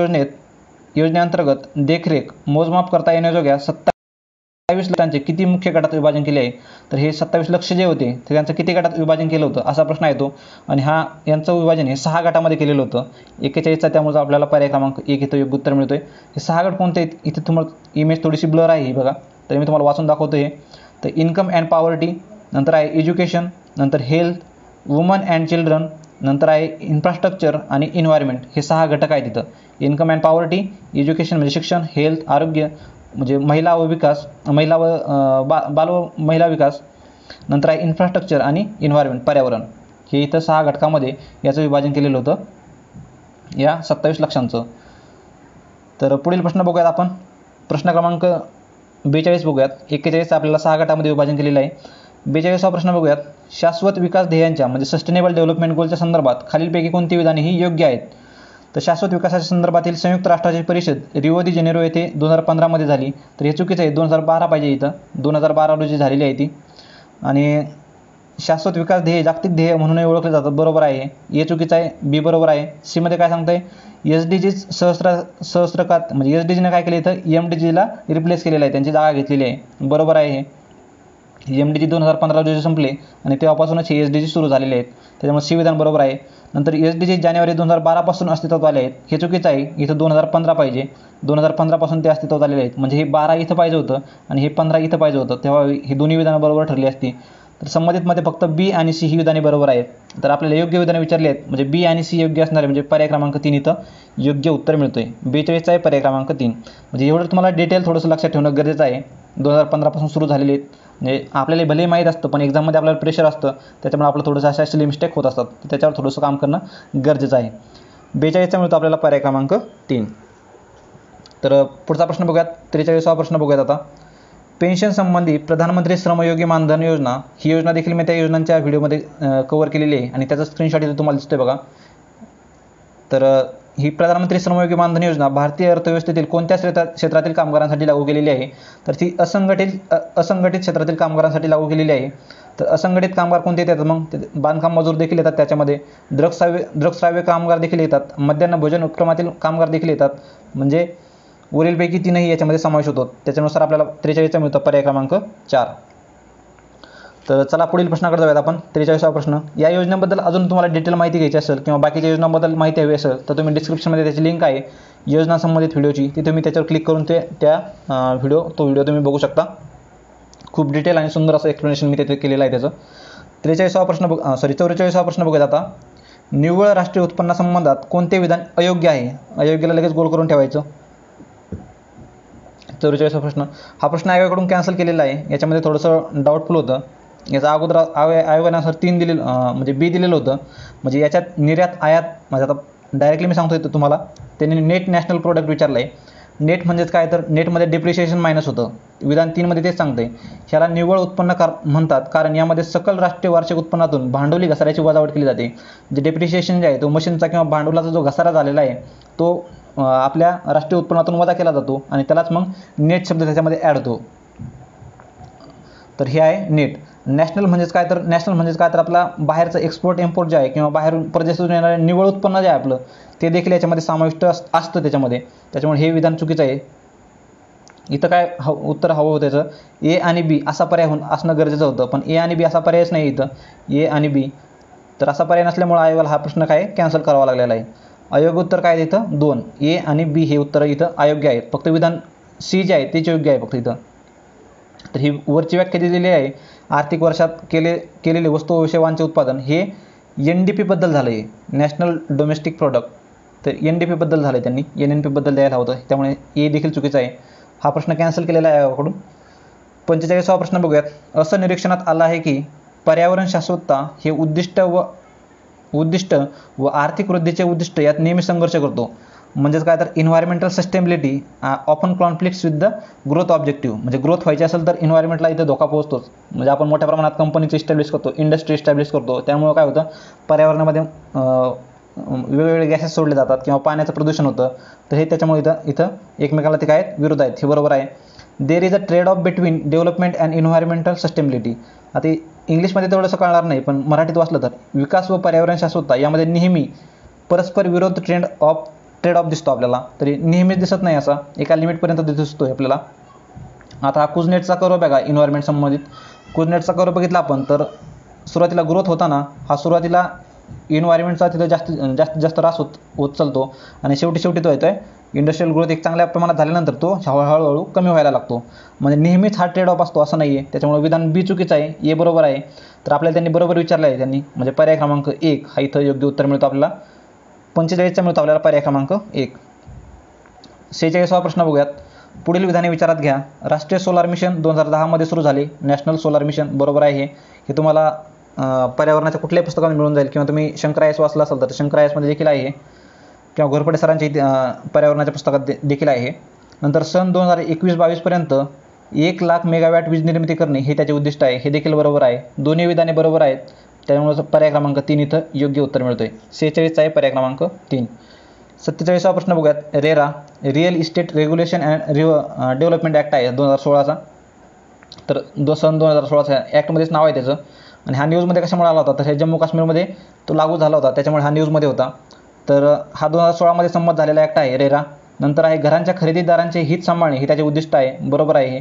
योजनेअंतर्गत देखरेख मोजमाप करता येण्याजोग्या 27 लक्षांचे किती मुख्य गटात विभाजन केले आहे? तर हे 27 लक्ष जे होते ते त्यांचं किती गटात विभाजन केलं होतं असा प्रश्न येतो. आणि यांचं विभाजन हे 6 गटामध्ये केलेलं होतं 41चा. त्यामुळे आपल्याला पर्याय क्रमांक 1 इथं योग्य उत्तर मिळतोय. हे 6 गट कोणते आहेत? इथे तुम्हाला इमेज थोडीशी ब्लर आहे ही बघा, तर मी तुम्हाला वाचून दाखवतो हे. तर इन्कम अँड पॉवर्टी, नंतर आहे एज्युकेशन, नंतर हेल्थ, वुमन अँड चिल्ड्रन, नंतर आहे इन्फ्रास्ट्रक्चर आणि इन्व्हायरमेंट. हे 6 घटक आहेत तिथं. इन्कम अँड पॉवर्टी, एज्युकेशन म्हणजे शिक्षण, हेल्थ आरोग्य म्हणजे महिला व महिला विकास, नंतर आहे इन्फ्रास्ट्रक्चर आणि इन्व्हायरमेंट पर्यावरण. हे इथं 6 घटकामध्ये याचं विभाजन केलेलं होतं या 27 लक्षांचं. तर पुढील प्रश्न बघूयात आपण. प्रश्न क्रमांक 42 बघूयात. 41 आपल्याला 6 गटामध्ये विभाजन केलेलं आहे. 42वा प्रश्न बघूयात. शाश्वत विकास ध्येयांच्या म्हणजे सस्टेनेबल डेव्हलपमेंट गोलच्या संदर्भात खालीलपैकी कोणती विधाने ही योग्य आहेत? तर शाश्वत विकासाच्या संदर्भातील संयुक्त राष्ट्राची परिषद रिओ दी जेनेरो येथे 2015 झाली. तर हे चुकीचं आहे, 2012 पाहिजे इथं. 2012 रोजी झालेली आहे ती. आणि शाश्वत विकास ध्येय जागतिक ध्येय म्हणूनही ओळखले जातात, बरोबर आहे. हे चुकीचं आहे, बी बरोबर आहे. सीमध्ये काय सांगतंय? SDGs सहस्त्रकात म्हणजे SDGने काय केलं इथं? MDGला रिप्लेस केलेलं आहे, त्यांची जागा घेतलेली आहे, बरोबर आहे. हे MDG 2015 रोजी संपले आणि तेव्हापासूनच हे SDG सुरू झालेले आहेत, त्याच्यामुळे सी विधान बरोबर आहे. नंतर SDG जानेवारी 2012 पासून अस्तित्वात आले आहेत, हे चुकीचं आहे. इथं 2015 पाहिजे, 2015 पासून ते अस्तित्वात आलेले आहेत. म्हणजे हे 12 इथं पाहिजे होतं आणि हे 15 इथं पाहिजे होतं, तेव्हा ही दोन्ही विधानं बरोबर ठरली असती. तर संबंधितमध्ये फक्त बी आणि सी ही विधाने बरोबर आहेत. तर आपल्याला योग्य विधाने विचारली आहेत, म्हणजे बी आणि सी योग्य असणार आहे, म्हणजे पर्याय क्रमांक 3 इथं योग्य उत्तर मिळतोय. 42चा आहे पर्याय क्रमांक 3. म्हणजे एवढं तुम्हाला डिटेल थोडंसं लक्षात ठेवणं गरजेचं आहे. 2015 पासून सुरू झालेले आहेत, म्हणजे आपल्याला भलेही माहीत असतं पण एक्झाममध्ये आपल्याला प्रेशर असतं, त्याच्यामुळे आपलं थोडंसं अशा सिली मिस्टेक होत असतात, तर त्याच्यावर थोडंसं काम करणं गरजेचं आहे. 42चा मिळतो आपल्याला पर्याय क्रमांक 3. तर पुढचा प्रश्न बघूयात. 43वा प्रश्न बघूयात आता. पेन्शन संबंधी प्रधानमंत्री श्रमयोगी मानधन योजना ही योजना देखील मी त्या योजनांच्या व्हिडिओमध्ये कव्हर केलेली आहे आणि त्याचा स्क्रीनशॉट इथे तुम्हाला दिसतोय बघा. तर ही प्रधानमंत्री श्रमयोगी मानधन योजना भारतीय अर्थव्यवस्थेतील कोणत्या क्षेत्रातील कामगारांसाठी लागू केलेली आहे? तर ती असंघटित क्षेत्रातील कामगारांसाठी लागू केलेली आहे. तर असंघटित कामगार कोणते येतात? मग बांधकाम मजूर देखील येतात, त्याच्यामध्ये दृकश्राव्य कामगार देखील येतात, मध्यान्ह भोजन उपक्रमातील कामगार देखील येतात. म्हणजे वरीलपैकी 3ही याच्यामध्ये समावेश होतो. त्याच्यानुसार आपल्याला 43चा मिळतो पर्याय क्रमांक 4. तर चला पुढील प्रश्नाकडे जाऊयात आपण. 43वा प्रश्न. या योजनेबद्दल अजून तुम्हाला डिटेल माहिती घ्यायची असेल किंवा बाकीच्या योजनांबद्दल माहिती हवी असेल तर तुम्ही डिस्क्रिप्शनमध्ये त्याची लिंक आहे योजना संबंधित व्हिडिओची, ती तुम्ही त्याच्यावर क्लिक करून तो व्हिडिओ तुम्ही बघू शकता. खूप डिटेल आणि सुंदर असं एक्सप्लेनेशन मी तिथे केलेलं आहे त्याचं. 44वा प्रश्न बघूयात आता. निव्वळ राष्ट्रीय उत्पन्नासंबंधात कोणते विधान अयोग्य आहे? अयोग्यला लगेच गोल करून ठेवायचं. 44वा प्रश्न. हा प्रश्न आयोगाकडून कॅन्सल केलेला आहे, याच्यामध्ये थोडंसं डाऊटफुल होतं. याचा अगोदर आयोगानुसार 3 दिलेलं म्हणजे बी दिलेलं होतं. म्हणजे याच्यात निर्यात आयात म्हणजे आता डायरेक्टली मी सांगतो तुम्हाला, त्यांनी नेट नॅशनल प्रोडक्ट विचारलं आहे. नेट म्हणजेच काय, तर नेटमध्ये डेप्रिशिएशन मायनस होतं. विधान 3मध्ये तेच सांगते. ह्याला निव्वळ उत्पन्न म्हणतात, कारण यामध्ये सकल राष्ट्रीय वार्षिक उत्पन्नातून भांडवली घसाऱ्याची वजावट केली जाते. जे डेप्रिशिएशन जे आहे तो मशीनचा किंवा भांडवलाचा जो घसारा झालेला आहे तो आपल्या राष्ट्रीय उत्पन्नातून वजा केला जातो आणि त्यालाच मग नेट शब्द त्याच्यामध्ये ॲड होतो. तर हे आहे नेट. नॅशनल म्हणजेच काय, तर आपला बाहेरचं एक्सपोर्ट इम्पोर्ट जे आहे किंवा बाहेरून परदेशातून येणारं निव्वळ उत्पन्न जे आहे आपलं ते देखील याच्यामध्ये समाविष्ट असतं त्याच्यामध्ये. त्याच्यामुळे हे विधान चुकीचं आहे. इथं काय उत्तर हवं होतं त्याचं, ए आणि बी असा पर्याय असणं गरजेचं होतं, पण ए आणि बी असा पर्यायच नाही इथं, ए आणि बी. तर असा पर्याय नसल्यामुळे आयोगाला हा प्रश्न काय कॅन्सल करावा लागलेला आहे. अयोग्य उत्तर काय इथं 2, ए आणि बी हे उत्तर इथं अयोग्य आहेत. फक्त विधान सी जे आहे तेच योग्य आहे फक्त इथं. तर ही वरची व्याख्या दिलेली आहे, आर्थिक वर्षात केलेले वस्तू व सेवांचे उत्पादन हे NDP बद्दल झालं आहे, नॅशनल डोमेस्टिक प्रोडक्ट. तर NDP बद्दल झालं आहे, त्यांनी NNP बद्दल द्यायला होतं, त्यामुळे ए देखील चुकीचा आहे. हा प्रश्न कॅन्सल केलेला आहे याकडून. 45वा प्रश्न बघूयात. असं निरीक्षणात आलं आहे की पर्यावरण शाश्वतता हे उद्दिष्ट व आर्थिक वृद्धीचे उद्दिष्ट यात नेहमी संघर्ष करतो. म्हणजेच काय, तर environmental sustainability often conflicts with the growth objective. म्हणजे ग्रोथ व्हायची असेल तर इन्व्हायरमेंटला इथं धोका पोहोचतोच. म्हणजे आपण मोठ्या प्रमाणात कंपनीची इस्टॅब्लिश करतो, इंडस्ट्री इस्टॅब्लिश करतो, त्यामुळे काय होतं, पर्यावरणामध्ये वेगवेगळे गॅसेस सोडले जातात किंवा पाण्याचं प्रदूषण होतं. तर हे त्याच्यामुळे इथं एकमेकाला ते काय आहेत, विरोध आहेत. हे बरोबर आहे. There is a trade off between development and environmental sustainability. आता इंग्लिशमध्ये तेवढंसं कळणार नाही, पण मराठीत वाचलं तर विकास व पर्यावरण शाश्वतता यामध्ये नेहमी परस्पर विरोध ट्रेड ऑफ दिसतो आपल्याला. तरी नेहमीच दिसत नाही, असा एका लिमिटपर्यंत दिसतोय आपल्याला. आता हा कुझनेटचा कर्व बघा, इन्व्हायरमेंट संबंधित कुझनेटचा कर्व बघितला आपण, तर सुरुवातीला ग्रोथ होताना हा सुरुवातीला इन्व्हायरमेंटचा तिथं जास्तीत जास्त ऱ्हास होत चालतो आणि शेवटी तो येतोय इंडस्ट्रियल ग्रोथ एक चांगल्या प्रमाणात झाल्यानंतर तो हळूहळू कमी व्हायला लागतो. म्हणजे नेहमीच हा ट्रेड ऑफ असतो असं नाही आहे. त्याच्यामुळे विधान बी चुकीचं आहे, ए बरोबर आहे. तर आपल्याला त्यांनी बरोबर विचारलं आहे, त्यांनी म्हणजे पर्याय क्रमांक 1 हा इथं योग्य उत्तर मिळतो आपल्याला. 45चा मिळतो आपल्याला पर्याय क्रमांक 1. 46वा प्रश्न बघूयात. पुढील विधाने विचारात घ्या. राष्ट्रीय सोलार मिशन 2010मध्ये सुरू झाले, नॅशनल सोलार मिशन. बरोबर आहे हे तुम्हाला पर्यावरणाच्या कुठल्याही पुस्तकात मिळून जाईल किंवा तुम्ही शंकर IAS वाचला असाल तर शंकर IASमध्ये देखील आहे किंवा घोरपडे सरांच्या पर्यावरणाच्या पुस्तकात देखील आहे. नंतर सन 2021-22 पर्यंत 1,00,000 मेगावॅट वीज निर्मिती करणे हे त्याचे उद्दिष्ट आहे. हे देखील बरोबर आहे. दोन्ही विधाने बरोबर आहेत, त्यामुळे पर्याय क्रमांक 3 इथं योग्य उत्तर मिळतोय. 46चा आहे पर्याय क्रमांक 3. 47वा प्रश्न बघूयात. RERA real estate regulation and development act आहे 2016चा. तर सन 2016चा ॲक्टमध्येच नाव आहे त्याचं. आणि हा न्यूजमध्ये कशामुळे आला होता, तर हे जम्मू काश्मीरमध्ये तो लागू झाला होता, त्याच्यामुळे हा न्यूजमध्ये होता. तर हा 2016मध्ये संमत झालेला ॲक्ट आहे रेरा. नंतर आहे घरांच्या खरेदीदारांचे हित सांभाळणे हे त्याचे उद्दिष्ट आहे. बरोबर आहे हे.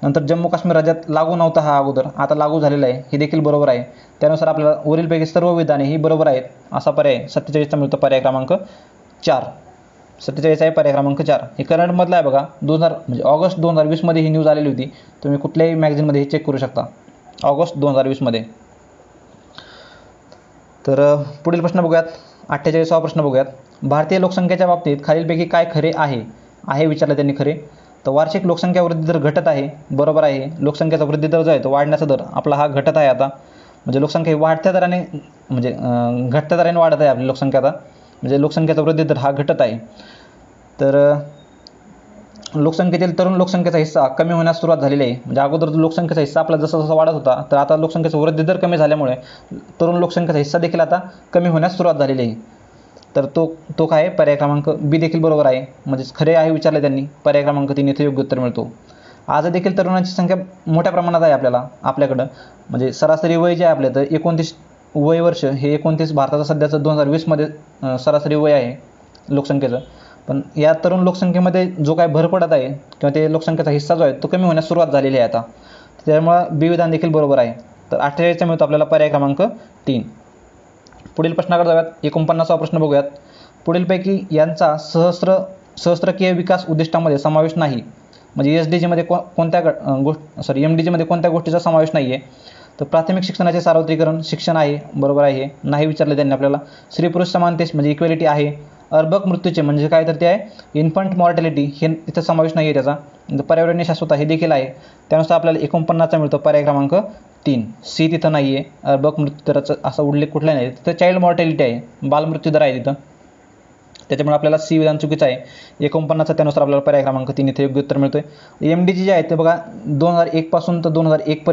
नंतर जम्मू काश्मीर राज्यात लागू नव्हता हा अगोदर, आता लागू झालेला आहे. हे देखील बरोबर आहे. त्यानुसार आपल्याला वरीलपैकी सर्व विधाने ही बरोबर आहेत असा पर्याय 47चा मिळतो पर्याय क्रमांक 4. 47 आहे पर्याय क्रमांक 4. हे करंटमधलं आहे बघा. म्हणजे ऑगस्ट 2020मध्ये ही न्यूज आलेली होती. तुम्ही कुठल्याही मॅगझिनमध्ये हे चेक करू शकता, ऑगस्ट 2020मध्ये. तर पुढील प्रश्न बघूयात. 48वा प्रश्न बघूयात. भारतीय लोकसंख्येच्या बाबतीत खालीलपैकी काय खरे आहे विचारलं त्यांनी. खरे तर वार्षिक लोकसंख्या वृद्धी दर घटत आहे. बरोबर आहे. लोकसंख्येचा वृद्धी दर जो आहे तो वाढण्याचा दर आपला हा घटत आहे आता. म्हणजे लोकसंख्या वाढत्या दराने म्हणजे घटत्या दराने वाढत आहे आपली लोकसंख्या आता. म्हणजे लोकसंख्येचा वृद्धी दर हा घटत आहे. तर लोकसंख्येतील तरुण लोकसंख्येचा हिस्सा कमी होण्यास सुरुवात झालेली आहे. म्हणजे अगोदर लोकसंख्येचा हिस्सा आपला जसा वाढत होता, तर आता लोकसंख्येचा वृद्धी दर कमी झाल्यामुळे तरुण लोकसंख्येचा हिस्सा देखील आता कमी होण्यास सुरुवात झालेली आहे. तर तो काय आहे पर्याय क्रमांक बी देखील बरोबर आहे. म्हणजेच खरे आहे विचारले त्यांनी. पर्याय क्रमांक 3 इथे योग्य उत्तर मिळतो. आज देखील तरुणांची संख्या मोठ्या प्रमाणात आहे आपल्याकडं. म्हणजे सरासरी वय जे आहे आपल्या तर 29 वय वर्ष हे 29 भारताचं सध्याचं 2020मध्ये सरासरी वय आहे लोकसंख्येचं. पण या तरुण लोकसंख्येमध्ये जो काय भर पडत आहे किंवा ते लोकसंख्येचा हिस्सा जो आहे तो कमी होण्यास सुरुवात झालेली आहे आता. त्यामुळं बी विधान देखील बरोबर आहे. तर 48चा मिळतो आपल्याला पर्याय क्रमांक 3. पुढील प्रश्नाकडे जाऊयात. 49वा प्रश्न बघूयात. पुढीलपैकी यांचा सहस्त्रकीय विकास उद्दिष्टामध्ये समावेश नाही. म्हणजे SDGमध्ये MDGमध्ये कोणत्या गोष्टीचा समावेश नाही आहे. तर प्राथमिक शिक्षणाचे सार्वत्रिकरण शिक्षण आहे. बरोबर आहे. नाही विचारले त्यांनी आपल्याला. स्त्री पुरुष समानतेस म्हणजे इक्वेलिटी आहे. अर्भक मृत्यूचे म्हणजे काय तर ते आहे इन्फंट मॉर्टॅलिटी, हे इथं समावेश नाही आहे त्याचा. पर्यावरणीय शाश्वता हे देखील आहे, त्यानुसार आपल्याला 49चा मिळतो पर्याय क्रमांक 3. सी तिथं नाही आहे. अर्भक मृत्यू दराचा असा उल्लेख कुठला नाही. तिथं चाइल्ड मॉर्टॅलिटी आहे, बालमृत्यू दर आहे तिथं, त्याच्यामुळे आपल्याला सी विधान चुकीचं आहे. 49चा त्यानुसार आपल्याला पर्याय क्रमांक 3 इथे योग्य उत्तर मिळतोय. MDG जे आहे ते बघा 2001 पासून तर 2001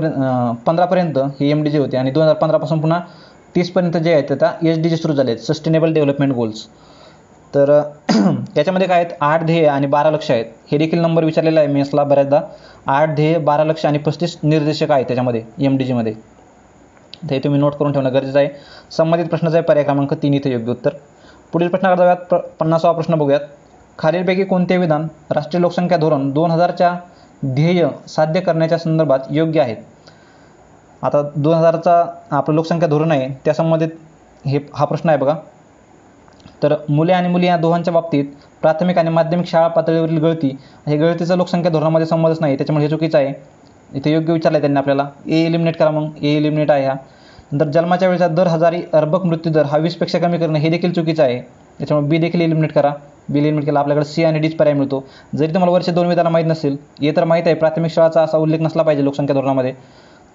15पर्यंत हे MDG होते आणि 2015 पासून पुन्हा 30पर्यंत जे आहेत आता SDG सुरू झाले आहेत, सस्टेनेबल डेव्हलपमेंट गोल्स. तर याच्यामध्ये काय आहेत 8 ध्येय आणि 12 लक्ष्य आहेत. हे देखील नंबर विचारलेला आहे मेन्सला बऱ्याचदा. 8 ध्येय, 12 लक्ष्य आणि 35 निर्देशक आहेत त्याच्यामध्ये MDG मध्ये. तर हे तुम्ही नोट करून ठेवणं गरजेचं आहे. संबंधित प्रश्नाचा आहे पर्याय क्रमांक 3 इथे योग्य उत्तर. पुढील प्रश्नाकडे जाऊयात. 50वा प्रश्न बघूयात. खालीलपैकी कोणते विधान राष्ट्रीय लोकसंख्या धोरण 2000च्या ध्येय साध्य करण्याच्या संदर्भात योग्य आहेत? आता 2000चा आपलं लोकसंख्या धोरण आहे त्या संबंधित हा प्रश्न आहे बघा. तर मुले आणि मुली या दोघांच्या बाबतीत प्राथमिक आणि माध्यमिक शाळा पातळीवरील गळती, हे गळतीचं लोकसंख्या धोरणामध्ये संबंधच नाही, त्याच्यामुळे हे चुकीचं आहे. इथे योग्य विचारलं आहे त्यांनी आपल्याला. ए एलिमिनेट करा, मग ए एलिमिनेट आहे हा. नंतर जन्माच्या वेळेचा दर हजारी अर्भक मृत्यूदर हा 20पेक्षा कमी करणं हे देखील चुकीचं आहे, त्याच्यामुळे बी देखील एलिमिनेट करा. बी एलिमिनेट केला आपल्याकडे सी आणि डीच पर्याय मिळतो. जरी तुम्हाला वर्ष 2 विधानं माहीत नसेल, हे तर माहीत आहे प्राथमिक शाळाचा असा उल्लेख नसला पाहिजे लोकसंख्या धोरणामध्ये,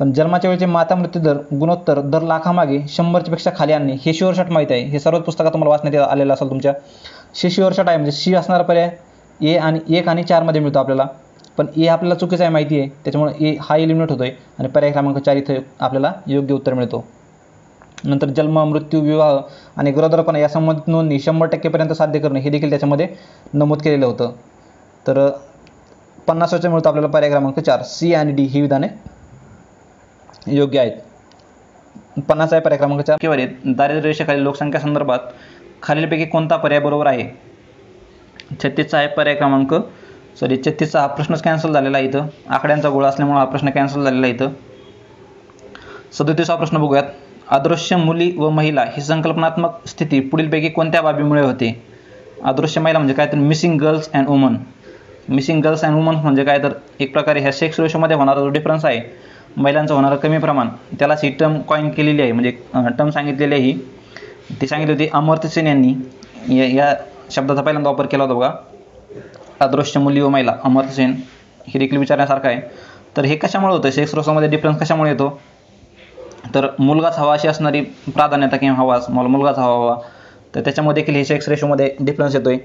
पण जन्माच्या वेळेचे माता मृत्यूदर गुणोत्तर दर लाखामागे 100पेक्षा खाली आणणे हे शुअर शॉट माहीत आहे. हे सर्वच पुस्तकात तुम्हाला वाचण्यात आलेलं असेल तुमच्या. शुअर शॉट आहे, म्हणजे सी असणारा पर्याय ए आणि 1 आणि 4 मध्ये मिळतो आपल्याला, पण ए आपल्याला चुकीचं आहे माहिती आहे, त्याच्यामुळे ए हा एलिमिनेट होतोय आणि पर्याय क्रमांक 4 इथे आपल्याला योग्य उत्तर मिळतो. नंतर जन्म, मृत्यू, विवाह आणि गरोदरपणा या संबंधित नोंदणी 100%पर्यंत साध्य करणे हे देखील त्याच्यामध्ये नमूद केलेलं होतं. तर 50च्या मिळतो आपल्याला पर्याय क्रमांक 4. सी आणि डी ही विधाने योग्य आहेत. 50 आहे पर्याय क्रमांक 4. केवळ दारिद्र्य रेषेखालील लोकसंख्या संदर्भात खालीलपैकी कोणता पर्याय बरोबर आहे? 36चा आहे पर्याय क्रमांक 36चा हा प्रश्नच कॅन्सल झालेला आहे इथं, आकड्यांचा गोळा असल्यामुळे हा प्रश्न कॅन्सल झालेला आहे इथं. 37वा प्रश्न बघूयात. अदृश्य मुली व महिला ही संकल्पनात्मक स्थिती पुढीलपैकी कोणत्या बाबीमुळे होते? अदृश्य महिला म्हणजे काय तर missing girls and woman. Missing girls and woman म्हणजे काय तर एक प्रकारे ह्या सेक्स रेशोमध्ये होणारा जो डिफरन्स आहे, महिलांचं होणारं कमी प्रमाण, त्यालाच ही टर्म कॉइन केलेली आहे, म्हणजे टर्म सांगितलेली आहे ही. ती सांगितली होती अमर्त्य सेन यांनी. या शब्दाचा पहिल्यांदा वापर केला होता बघा, अदृश्य मुली व महिला, अमर्त्य सेन. हे देखील विचारण्यासारखं आहे. तर हे कशामुळे होतं, सेक्स रेशोमध्ये डिफरन्स कशामुळे येतो? तर मुलगाच हवा अशी असणारी प्राधान्यता किंवा हवाच, मला मुलगाच हवा, तर त्याच्यामध्ये देखील हे सेक्स रेशोमध्ये डिफरन्स येतोय.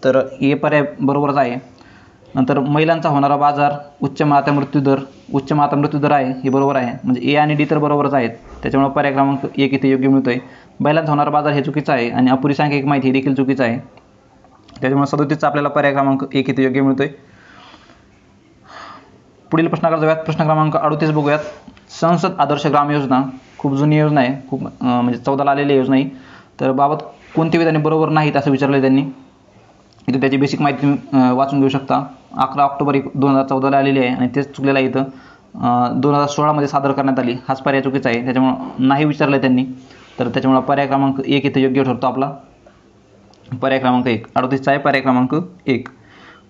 तर हे पर्याय बरोबरच आहे. नंतर महिलांचा होणारा बाजार, उच्च माता मृत्यूदर आहे, हे बरोबर आहे, म्हणजे ए आणि डी तर बरोबरच आहेत, त्याच्यामुळे पर्याय क्रमांक 1 इथे योग्य मिळतोय. महिलांचा होणारा बाजार हे चुकीचं आहे आणि अपुरी सांख्यिक माहिती हे देखील चुकीचं आहे, त्याच्यामुळे 37चा आपल्याला पर्याय क्रमांक 1 इथे योग्य मिळतोय. पुढील प्रश्नाकडे जाऊयात. प्रश्न क्रमांक 38 बघूयात. संसद आदर्श ग्राम योजना खूप जुनी योजना आहे, खूप म्हणजे 14ला आलेली योजना आहे. तर बाबत कोणती विधाने बरोबर नाहीत असं विचारलं त्यांनी. इथं त्याची बेसिक माहिती तुम्ही वाचून घेऊ शकता. 11 ऑक्टोबर 2014ला आलेली आहे आणि तेच चुकलेलं आहे इथं. 2016मध्ये सादर करण्यात आली, हाच पर्याय चुकीचा आहे, त्याच्यामुळं नाही विचारलं आहे त्यांनी. तर त्याच्यामुळं पर्याय क्रमांक 1 इथे योग्य ठरतो आपला. पर्याय क्रमांक 1 38चा आहे पर्याय क्रमांक 1.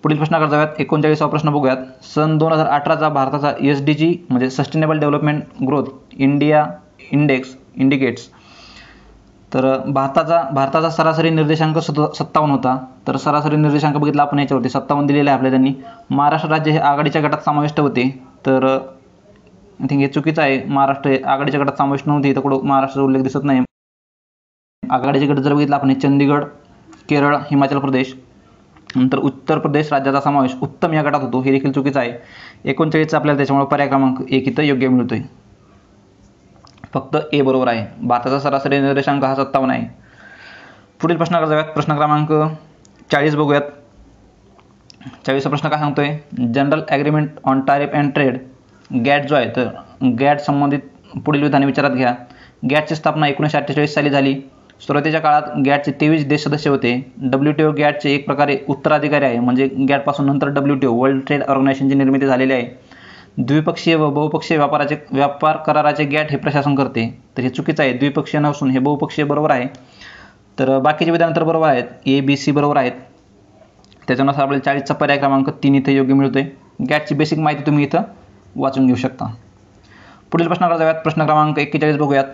पुढील प्रश्नाकडे जाऊयात. 39वा प्रश्न बघूयात. सन 2018चा भारताचा SDG म्हणजे sustainable development growth India index indicates. तर भारताचा सरासरी निर्देशांक 57 होता. तर सरासरी निर्देशांक बघितला आपण याच्यावरती 57 दिलेले आहे आपल्या त्यांनी. महाराष्ट्र राज्य हे आघाडीच्या गटात समाविष्ट होते, तर आय थिंक हे चुकीचं आहे. महाराष्ट्र हे आघाडीच्या गटात समाविष्ट नव्हते, इथं कुठं महाराष्ट्राचा उल्लेख दिसत नाही. आघाडीचे गट जर बघितला आपण चंदीगड, केरळ, हिमाचल प्रदेश, नंतर उत्तर प्रदेश राज्याचा समावेश उत्तम या गटात होतो, हे देखील चुकीचं आहे. 39चा आपल्याला त्याच्यामुळे पर्याय क्रमांक 1 इथं योग्य मिळतोय. फक्त ए बरोबर आहे. भारताचा सरासरी निर्देशांक हा 57 आहे. पुढील प्रश्नाकडे जाऊयात. प्रश्न क्रमांक 40 बघूयात. 40वा प्रश्न काय सांगतोय? General agreement on tariff and trade GATT जो आहे, तर गॅट संबंधित पुढील विधाने विचारात घ्या. गॅटची स्थापना 1948 साली झाली. सुरुवातीच्या काळात गॅटचे 23 देश सदस्य होते. WTO गॅटचे एक प्रकारे उत्तराधिकारी आहे, म्हणजे गॅटपासून नंतर WTO वर्ल्ड ट्रेड ऑर्गनायझेशनची निर्मिती झालेली आहे. द्विपक्षीय व बहुपक्षीय व्यापार कराराचे गॅट हे प्रशासन करते, तर हे चुकीचं आहे. द्विपक्षीय नसून हे बहुपक्षीय बरोबर आहे. तर बाकीचे विधान तर बरोबर आहेत, A-B-C बरोबर आहेत. त्याच्यानुसार आपल्याला 40चा पर्याय क्रमांक 3 इथे योग्य मिळतोय. गॅटची बेसिक माहिती तुम्ही इथं वाचून घेऊ शकता. पुढील प्रश्नाकडे जाऊयात. प्रश्न क्रमांक 41 बघूयात.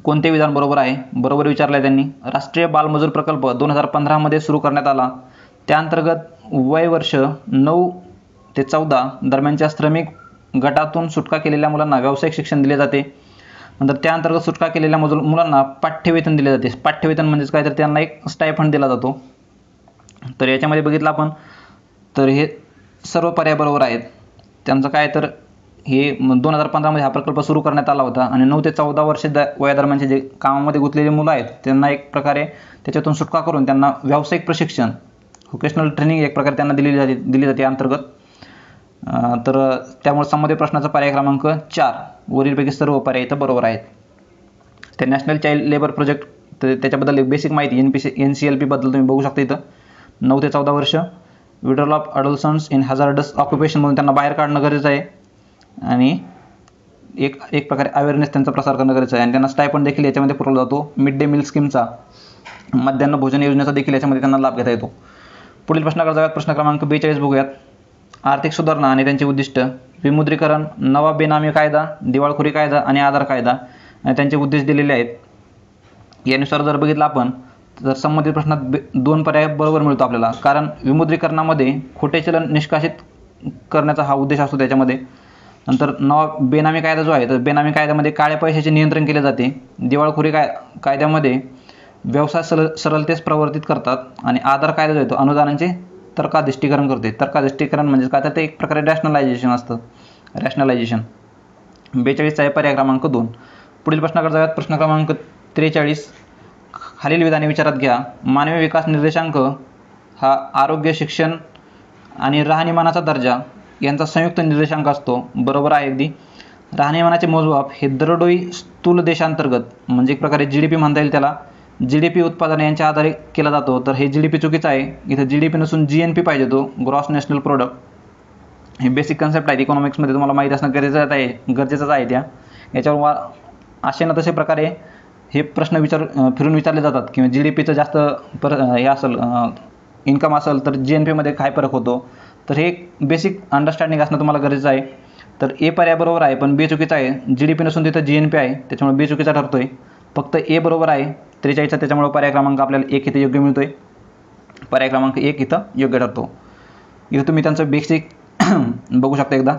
कोणते विधान बरोबर आहे? बरोबर विचारलं आहे त्यांनी. राष्ट्रीय बालमजूर प्रकल्प 2015 मध्ये सुरू करण्यात आला. त्याअंतर्गत वय वर्ष 9 ते 14 दरम्यानच्या श्रमिक गटातून सुटका केलेल्या मुलांना व्यावसायिक शिक्षण दिले जाते. नंतर त्याअंतर्गत सुटका केलेल्या मुलांना पाठ्यवेतन दिले जाते. पाठ्यवेतन म्हणजेच काय तर त्यांना एक स्टायफंड दिला जातो. तर याच्यामध्ये बघितलं आपण तर हे सर्व पर्याय बरोबर आहेत. त्यांचं काय तर हे 2015 मध्ये हा प्रकल्प सुरू करण्यात आला होता आणि 9 ते 14 वर्ष वयादरम्यानचे जे कामामध्ये गुंतलेले मुलं आहेत त्यांना एक प्रकारे त्याच्यातून सुटका करून त्यांना व्यावसायिक प्रशिक्षण व्होकेशनल ट्रेनिंग एक प्रकारे त्यांना दिली जाते अंतर्गत. तर त्यामुळे संबंधित प्रश्नाचा पर्याय क्रमांक 4 वरीलपैकी सर्व पर्याय इथं बरोबर आहेत. ते नॅशनल चाइल्ड लेबर प्रोजेक्ट तर त्याच्याबद्दल एक बेसिक माहिती NCLP बद्दल तुम्ही बघू शकता. इथं 9 ते 14 वर्ष withdrawal of adolescents in hazardous occupation म्हणून त्यांना बाहेर काढणं गरजेचं आहे आणि एक प्रकारे अवेअरनेस त्यांचा प्रसार करणं गरजेचं आहे आणि त्यांना स्टायपंड देखील याच्यामध्ये पुरवला जातो. मिड डे मील स्कीमचा मध्यान्ह भोजन योजनेचा देखील याच्यामध्ये त्यांना लाभ घेता येतो. पुढील प्रश्नाकडे जाऊयात. प्रश्न क्रमांक 42 बघूयात. आर्थिक सुधारणा आणि त्यांची उद्दिष्ट, विमुद्रीकरण, नवा बेनामी कायदा, दिवाळखोरी कायदा आणि आधार कायदा आणि त्यांचे उद्देश दिलेले आहेत. यानुसार जर बघितलं आपण तर संबंधित प्रश्नात 2 पर्याय बरोबर मिळतो आपल्याला. कारण विमुद्रीकरणामध्ये खोटे चलन निष्कासित करण्याचा हा उद्देश असतो त्याच्यामध्ये. नंतर नवा बेनामी कायदा जो आहे तर बेनामी कायद्यामध्ये काळ्या पैशाचे नियंत्रण केले जाते. दिवाळखोरी कायद्यामध्ये व्यवसाय सरलतेस प्रवर्तित करतात आणि आधार कायदा जो आहे तो अनुदानांचे तर्काधिष्ठीकरण करते. तर्काधिष्ठीकरण म्हणजे काय तर ते एक प्रकारे रॅशनलायझेशन असतं. रॅशनलायझेशन 42 आहे पर्याय क्रमांक 2. पुढील प्रश्नाकडे जाऊयात. प्रश्न क्रमांक 43 खालील विधाने विचारात घ्या. मानवी विकास निर्देशांक हा आरोग्य, शिक्षण आणि राहणीमानाचा दर्जा यांचा संयुक्त निर्देशांक असतो. बरोबर आहे अगदी. राहणीमानाचे मोजमाप हे दरडोई स्थूल देशांतर्गत म्हणजे एक प्रकारे GDP म्हणता येईल त्याला, GDP उत्पादन यांच्या आधारे केला जातो. तर हे GDP चुकीचं आहे. इथं GDP नसून GNP पाहिजे तो, ग्रॉस नॅशनल प्रोडक्ट. हे बेसिक कन्सेप्ट आहे इकॉनॉमिक्समध्ये, तुम्हाला माहीत असणं गरजेचंच आहे. याच्यावर असे ना तसे प्रकारे हे प्रश्न फिरून विचारले जातात किंवा GDPचं जास्त हे असेल इन्कम असेल तर GNP मध्ये काय फरक होतो. तर हे एक बेसिक अंडरस्टँडिंग असणं तुम्हाला गरजेचं आहे. तर A पर्याय बरोबर आहे पण B चुकीचा आहे. GDP नसून तिथं GNP आहे त्याच्यामुळे B चुकीचा ठरतोय. फक्त A बरोबर आहे 43. त्याच्यामुळे पर्याय क्रमांक आपल्याला 1 इथं योग्य मिळतोय. पर्याय क्रमांक 1 इथं योग्य ठरतो. इथं तुम्ही त्यांचं बेसिक बघू शकता एकदा.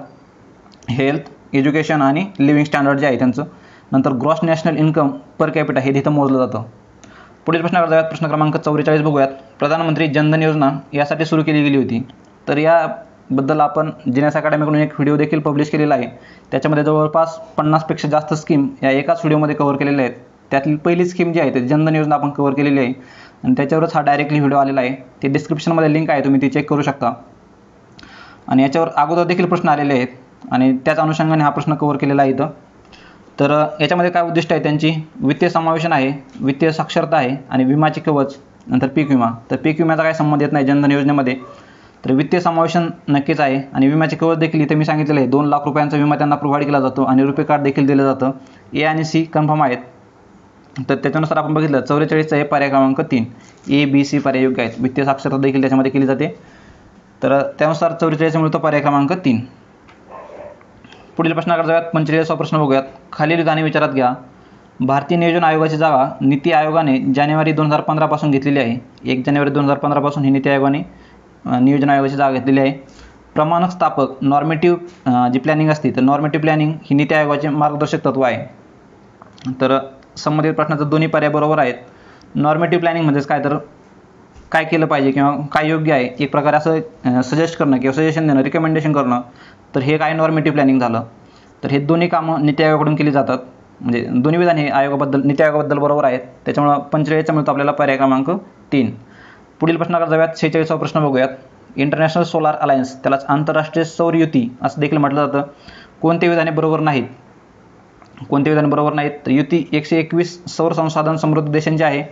हेल्थ, एज्युकेशन आणि लिव्हिंग स्टँडर्ड जे आहे त्यांचं. नंतर gross national income per capita हे तिथं मोजलं जातं. पुढील प्रश्नाकडे जाऊयात. प्रश्न क्रमांक 44 बघूयात. प्रधानमंत्री जनधन योजना यासाठी सुरू केली गेली होती. तर याबद्दल आपण जीनियस अकॅडमीकडून एक व्हिडिओ देखील पब्लिश केलेला आहे. त्याच्यामध्ये जवळपास 50पेक्षा जास्त स्कीम या एकाच व्हिडिओमध्ये कव्हर केलेल्या आहेत. त्यातली पहिली स्कीम जी आहे ते जनधन योजना आपण कव्हर केलेली आहे आणि त्याच्यावरच हा डायरेक्टली व्हिडिओ आलेला आहे. ते डिस्क्रिप्शनमध्ये लिंक आहे, तुम्ही ती चेक करू शकता. आणि याच्यावर अगोदर देखील प्रश्न आलेले आहेत आणि त्याच अनुषंगाने हा प्रश्न कव्हर केलेला आहे इथं. तर याच्यामध्ये काय उद्दिष्ट आहे त्यांची, वित्तीय समावेशन आहे, वित्तीय साक्षरता आहे आणि विमाचे कवच, नंतर पीक विमा. तर पीक विम्याचा काय संबंध येत नाही जनधन योजनेमध्ये. तर वित्तीय समावेशन नक्कीच आहे आणि विम्याचे कवच देखील इथे मी सांगितलेलं आहे. 2 लाख रुपयांचा विमा त्यांना प्रोव्हाइड केला जातो आणि रुपे कार्ड देखील दिलं जातं. A आणि C कन्फर्म आहेत. तर त्याच्यानुसार आपण बघितलं 44 आहे पर्याय क्रमांक 3. A, B, C पर्याय योग्य आहेत. वित्तीय साक्षरता देखील त्याच्यामध्ये केली जाते. तर त्यानुसार 44 मिळतो पर्याय क्रमांक 3. पुढील प्रश्नाकडे जाऊयात. 45वा प्रश्न बघूयात. खालील विधाने विचारात घ्या. भारतीय नियोजन आयोगाची जागा नीती आयोगाने जानेवारी 2015 पासून घेतलेली आहे. 1 जानेवारी 2015 पासून ही नीती आयोगाने नियोजन आयोगाची जागा घेतलेली आहे. प्रमाणक स्थापक नॉर्मेटिव्ह जी प्लॅनिंग असते तर नॉर्मेटिव्ह प्लॅनिंग ही नीती आयोगाचे मार्गदर्शक तत्व आहे. तर संबंधित प्रश्नाचं दोन्ही पर्याय बरोबर आहेत. नॉर्मेटिव्ह प्लॅनिंग म्हणजेच काय तर काय केलं पाहिजे किंवा काय योग्य आहे एक प्रकारे असं सजेस्ट करणं किंवा सजेशन देणं, रिकमेंडेशन करणं. तर हे काय नॉर्मेटिव्ह प्लॅनिंग झालं. तर हे दोन्ही कामं नीती आयोगाकडून केली जातात. म्हणजे दोन्ही विधान हे नीती आयोगाबद्दल बरोबर आहेत. त्याच्यामुळे 45 मिळतो आपल्याला पर्याय क्रमांक 3. पुढील प्रश्नाकडे जाऊयात. 46वा प्रश्न बघूयात. इंटरनॅशनल सोलार अलायन्स त्यालाच आंतरराष्ट्रीय सौर युती असं देखील म्हटलं जातं. कोणते विधाने बरोबर नाहीत. तर युती 121 सौर संसाधन समृद्ध देशांचे आहे.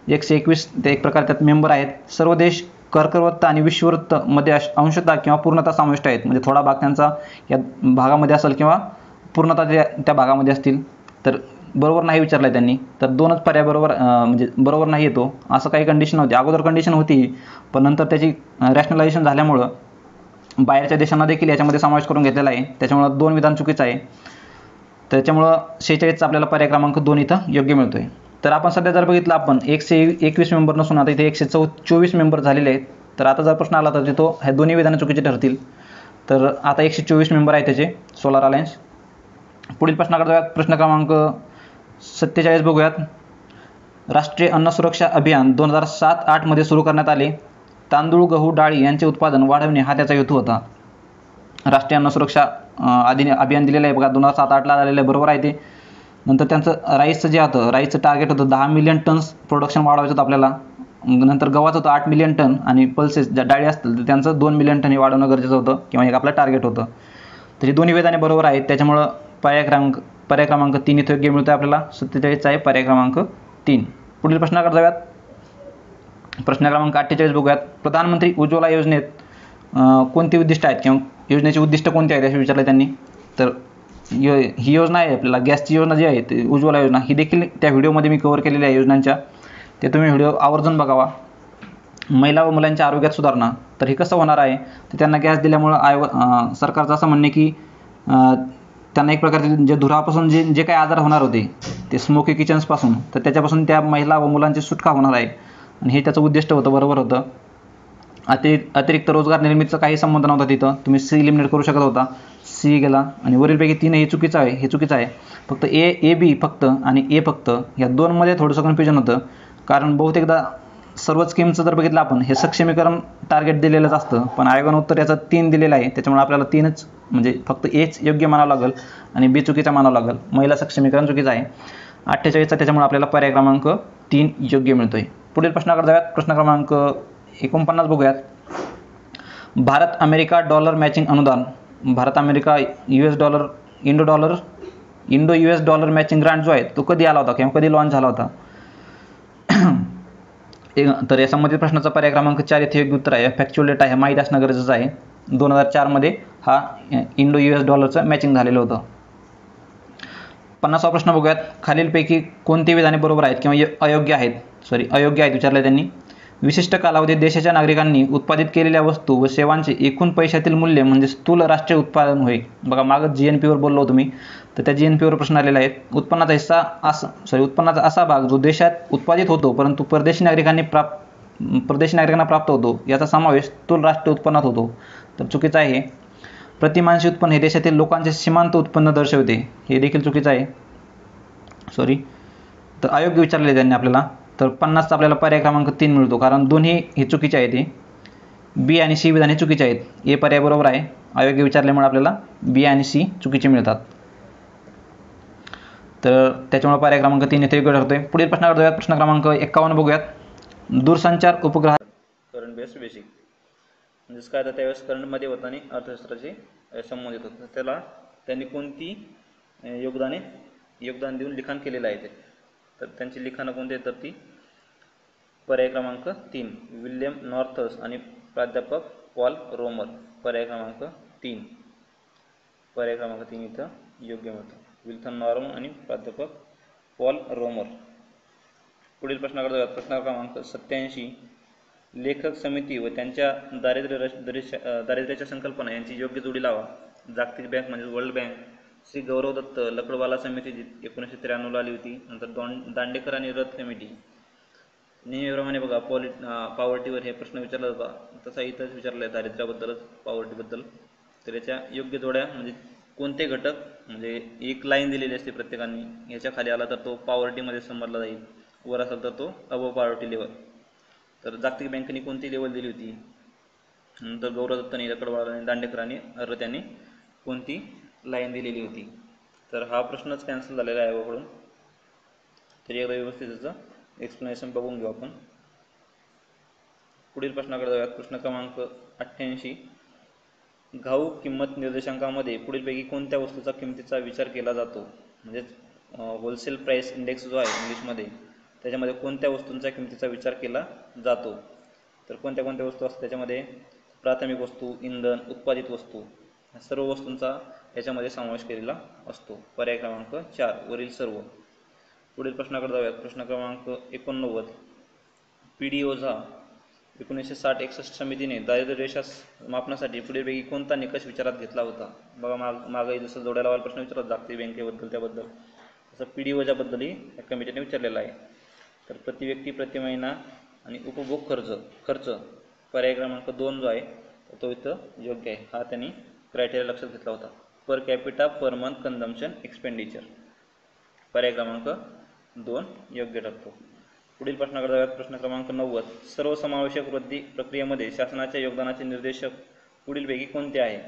121 ते एक प्रकारे त्यात मेंबर आहेत. सर्व देश कर्कवृत्त आणि विषुववृत्त मध्ये अंशतः किंवा पूर्णतः समाविष्ट आहेत. म्हणजे थोडा भाग त्यांचा या भागामध्ये असेल किंवा पूर्णतः त्या भागामध्ये असतील. तर बरोबर नाही विचारलं आहे त्यांनी. तर 2च पर्याय बरोबर म्हणजे बरोबर नाही येतो. असं काही कंडिशन होती, अगोदर कंडिशन होती पण नंतर त्याची रॅशनलायझेशन झाल्यामुळं बाहेरच्या देशांना देखील याच्यामध्ये समावेश करून घेतलेला आहे. त्याच्यामुळं 2 विधान चुकीचं आहे. त्याच्यामुळं 46चा आपल्याला पर्याय क्रमांक 2 इथं योग्य मिळतोय. तर आपण सध्या जर बघितलं आपण 121 मेंबर नसून आता इथे 124 मेंबर झालेले आहेत. तर आता जर प्रश्न आला तर तो ह्या दोन्ही विधानं चुकीचे ठरतील. तर आता 124 मेंबर आहेत त्याचे सोलार अलायन्स. पुढील प्रश्नाकडे जाऊयात. प्रश्न क्रमांक 47 बघूयात. राष्ट्रीय अन्न सुरक्षा अभियान 2007-8 मध्ये सुरू करण्यात आले. तांदूळ, गहू, डाळी यांचे उत्पादन वाढवणे हा त्याचा हेतू होता. राष्ट्रीय अन्न सुरक्षा अभियान दिलेलं आहे बघा, 2007-8ला आलेलं आहे, बरोबर आहे ते. नंतर त्यांचं राईसचं जे होतं, राईसचं टार्गेट होतं 10 मिलियन टन्स प्रोडक्शन वाढवायचं होतं आपल्याला. नंतर गव्हाचं होतं 8 मिलियन टन आणि पल्सेस ज्या डाळी असतील तर त्यांचं 2 मिलियन टन हे वाढवणं गरजेचं होतं किंवा एक आपलं टार्गेट होतं. तर हे दोन्ही विधाने बरोबर आहेत. त्याच्यामुळं पर्याय क्रमांक 3 इथे योग्य मिळतो आपल्याला. 47चा आहे पर्याय क्रमांक 3. पुढील प्रश्नाकडे जाऊयात. प्रश्न क्रमांक 48 बघूयात. प्रधानमंत्री उज्ज्वला योजनेत कोणती उद्दिष्ट आहेत किंवा योजनेची उद्दिष्ट कोणती आहेत असे विचारले त्यांनी. तर ही योजना आहे आपल्याला गॅसची योजना जी आहे ती उज्ज्वला योजना, ही देखील त्या व्हिडिओमध्ये मी कव्हर केलेली आहे योजनांच्या. ते तुम्ही व्हिडिओ आवर्जून बघावा. महिला व मुलांच्या आरोग्यात सुधारणा, तर हे कसं होणार आहे, तर त्यांना गॅस दिल्यामुळं सरकारचं असं म्हणणे की त्यांना एक प्रकारचे जे धुरापासून जे काही आजार होणार होते ते स्मोकी किचन्सपासून, तर त्याच्यापासून त्या महिला व मुलांची सुटका होणार आहे आणि हे त्याचं उद्दिष्ट होतं, बरोबर होतं. अतिरिक्त रोजगार निर्मितीचा काही संबंध नव्हता तिथं. तुम्ही सी एलिमिनेट करू शकत होता, सी गेला. आणि वरीलपैकी 3 हे चुकीचं आहे, हे चुकीचं आहे. फक्त ए बी फक्त आणि ए फक्त या 2मध्ये थोडंसं कन्फ्युजन होतं. कारण बहुतेकदा सर्व स्कीमचं जर बघितलं आपण हे सक्षमीकरण टार्गेट दिलेलंच असतं, पण आयोगानं उत्तर याचं 3 दिलेलं आहे. त्याच्यामुळे आपल्याला 3च म्हणजे फक्त एच योग्य मानावं लागेल आणि बी चुकीचा मानावं लागेल. महिला सक्षमीकरण चुकीचं आहे. 48चा त्याच्यामुळे आपल्याला पर्याय क्रमांक 3 योग्य मिळतोय. पुढील प्रश्नाकडे जाऊयात. प्रश्न क्रमांक 49 बघूयात. भारत अमेरिका डॉलर मॅचिंग अनुदान, Bharat America US dollar Indo US dollar matching grant जो आहे तो कधी आला होता किंवा कधी लॉन्च झाला होता. तर या संबंधित प्रश्नाचा पर्याय क्रमांक 4 इथे योग्य उत्तर आहे. फॅक्च्युअल डेटा हे माहीत असणं गरजेचं आहे. 2004 मध्ये हा इंडो US डॉलरचं मॅचिंग झालेलं होतं. 50वा प्रश्न बघूयात. खालीलपैकी कोणती विधाने बरोबर आहेत किंवा अयोग्य आहेत विचारले त्यांनी. विशिष्ट कालावधीत देशाच्या नागरिकांनी उत्पादित केलेल्या वस्तू व सेवांचे एकूण पैशातील मूल्य म्हणजे स्थूल राष्ट्रीय उत्पादन होय. बघा मागं GNPवर बोललो होतो मी, तर त्या GNPवर प्रश्न आलेला आहे. उत्पन्नाचा असा भाग जो देशात उत्पादित होतो परंतु परदेशी नागरिकांना प्राप्त होतो याचा समावेश स्थूल राष्ट्रीय उत्पन्नात होतो. तर चुकीचं आहे. प्रतिमानशी उत्पन्न हे देशातील लोकांचे सीमांत उत्पन्न दर्शवते, हे देखील चुकीचं आहे. तर अयोग्य विचारले त्यांनी आपल्याला. तर 50चा आपल्याला पर्याय क्रमांक 3 मिळतो, कारण दोन्ही हे चुकीचे आहेत. बी आणि सी विधाने चुकीचे आहेत. ए पर्याय बरोबर आहे. अयोग्य विचारल्यामुळे आपल्याला बी आणि सी चुकीचे मिळतात. तर त्याच्यामुळे पर्याय क्रमांक 3 इथे योग्य ठरतोय. पुढील प्रश्नाकडे जाऊयात. प्रश्न क्रमांक 51 बघूयात. दूरसंचार उपग्रह करंट बेस्ड बेसिक म्हणजेच काय तर त्यावेळेस करंटमध्ये होतं आणि अर्थशास्त्राचे संबंधित होतं. त्याला त्यांनी कोणती योगदान देऊन लिखाण केलेलं आहे ते. तर त्यांची लिखाणं कोणती आहेत तर ती पर्याय क्रमांक 3 विल्यम नॉर्थस आणि प्राध्यापक पॉल रोमर. पर्याय क्रमांक 3 इथं योग्य मिळतं. विल्सन नॉर्म आणि प्राध्यापक पॉल रोमर. पुढील प्रश्नाकडे जाऊयात. प्रश्न क्रमांक 87 लेखक समिती व त्यांच्या दारिद्र्याच्या संकल्पना यांची योग्य जोडी लावा. जागतिक बँक म्हणजे वर्ल्ड बँक, श्री गौरव दत्त लकडवाला समिती जी 1993 आली होती. नंतर दांडेकर आणि रथ कमिटी. नेहमीप्रमाणे बघा पॉवर्टीवर हे प्रश्न विचारला होता, तसा इथंच विचारला आहे दारिद्र्याबद्दलच, पॉवर्टीबद्दल. तर याच्या योग्य जोड्या म्हणजे कोणते घटक, म्हणजे एक लाईन दिलेली असते प्रत्येकाने, याच्या खाली आला तर तो पॉवर्टीमध्ये समजला जाईल, वर असेल तर तो अबव पॉवर्टी लेवल. तर जागतिक बँकेने कोणती लेवल दिली होती, नंतर गौरव दत्तांनी, लकडवाला आणि दांडेकरांनी रथ यांनी कोणती लाईन दिलेली होती. तर हा प्रश्नच कॅन्सल झालेला आहे याकडून. तरी एकदा व्यवस्थित त्याचं एक्सप्लेनेशन बघून घेऊ आपण. पुढील प्रश्नाकडे जाऊयात. प्रश्न क्रमांक 88 घाऊक किंमत निर्देशांकामध्ये पुढीलपैकी कोणत्या वस्तूचा किमतीचा विचार केला जातो. म्हणजेच होलसेल प्राईस इंडेक्स जो आहे इंग्लिशमध्ये, त्याच्यामध्ये कोणत्या वस्तूंचा किमतीचा विचार केला जातो. तर कोणत्या वस्तू असतात त्याच्यामध्ये प्राथमिक वस्तू, इंधन, उत्पादित वस्तू, सर्व वस्तूंचा याच्यामध्ये समावेश केलेला असतो. पर्याय क्रमांक 4 वरील सर्व. पुढील प्रश्नाकडे जाऊयात. प्रश्न क्रमांक 89 PD ओझा 1960-61 समितीने दारिद्र्य रेषा मापनासाठी पुढीलपैकी कोणता निकष विचारात घेतला होता? बघा मागे जसं जोड्या लावायला प्रश्न विचारला जागतिक बँकेबद्दल त्याबद्दल, तसं PD वजाबद्दलही या कमिटीने विचारलेला आहे. तर प्रति व्यक्ती प्रति महिना आणि उपभोग खर्च पर्याय क्रमांक 2 जो आहे तो इथं योग्य आहे. हा त्यांनी क्रायटेरिया लक्षात घेतला होता. Per capita per month consumption expenditure पर्याय क्रमांक 2 योग्य ठरतो. पुढील प्रश्नाकडे जाऊयात. प्रश्न क्रमांक 90. सर्वसमावेशक वृद्धी प्रक्रियेमध्ये शासनाच्या योगदानाचे निर्देशक पुढीलपैकी कोणते आहे?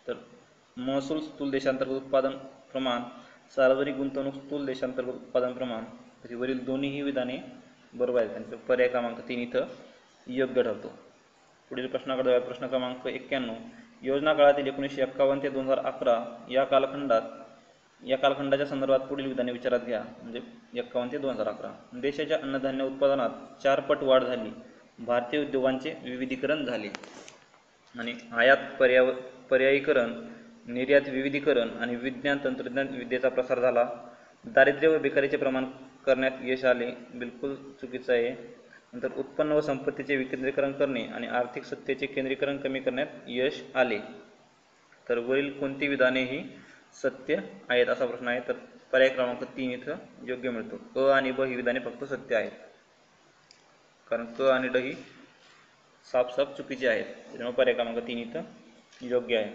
तर महसूल स्थूल देशांतर्गत उत्पादन प्रमाण, सार्वजनिक गुंतवणूक स्थूल देशांतर्गत उत्पादन प्रमाण. तरी वरील दोन्हीही विधाने बरोबर आहेत. त्यांचं पर्याय क्रमांक 3 इथं योग्य ठरतो. पुढील प्रश्नाकडे जाऊयात. प्रश्न क्रमांक 91. योजना काळातील 1951 ते 2011 या कालखंडाच्या संदर्भात पुढील विधाने विचारात घ्या. म्हणजे 51 ते 2011. देशाच्या अन्नधान्य उत्पादनात 4 पट वाढ झाली. भारतीय उद्योगांचे विविधीकरण झाले आणि आयात पर्यायीकरण, निर्यात विविधीकरण आणि विज्ञान तंत्रज्ञान विद्येचा प्रसार झाला. दारिद्र्य व बेकारीचे प्रमाण करण्यात यश आले. बिलकुल चुकीचं आहे. नंतर उत्पन्न व संपत्तीचे विकेंद्रीकरण करणे आणि आर्थिक सत्तेचे केंद्रीकरण कमी करण्यात यश आले. तर वरील कोणती विधाने ही सत्य आहेत असा प्रश्न आहे. तर पर्याय क्रमांक 3 इथं योग्य मिळतो. क आणि ब ही विधाने फक्त सत्य आहेत, कारण क आणि ड ही साफ चुकीची आहेत. त्यामुळे पर्याय क्रमांक 3 इथं योग्य आहे.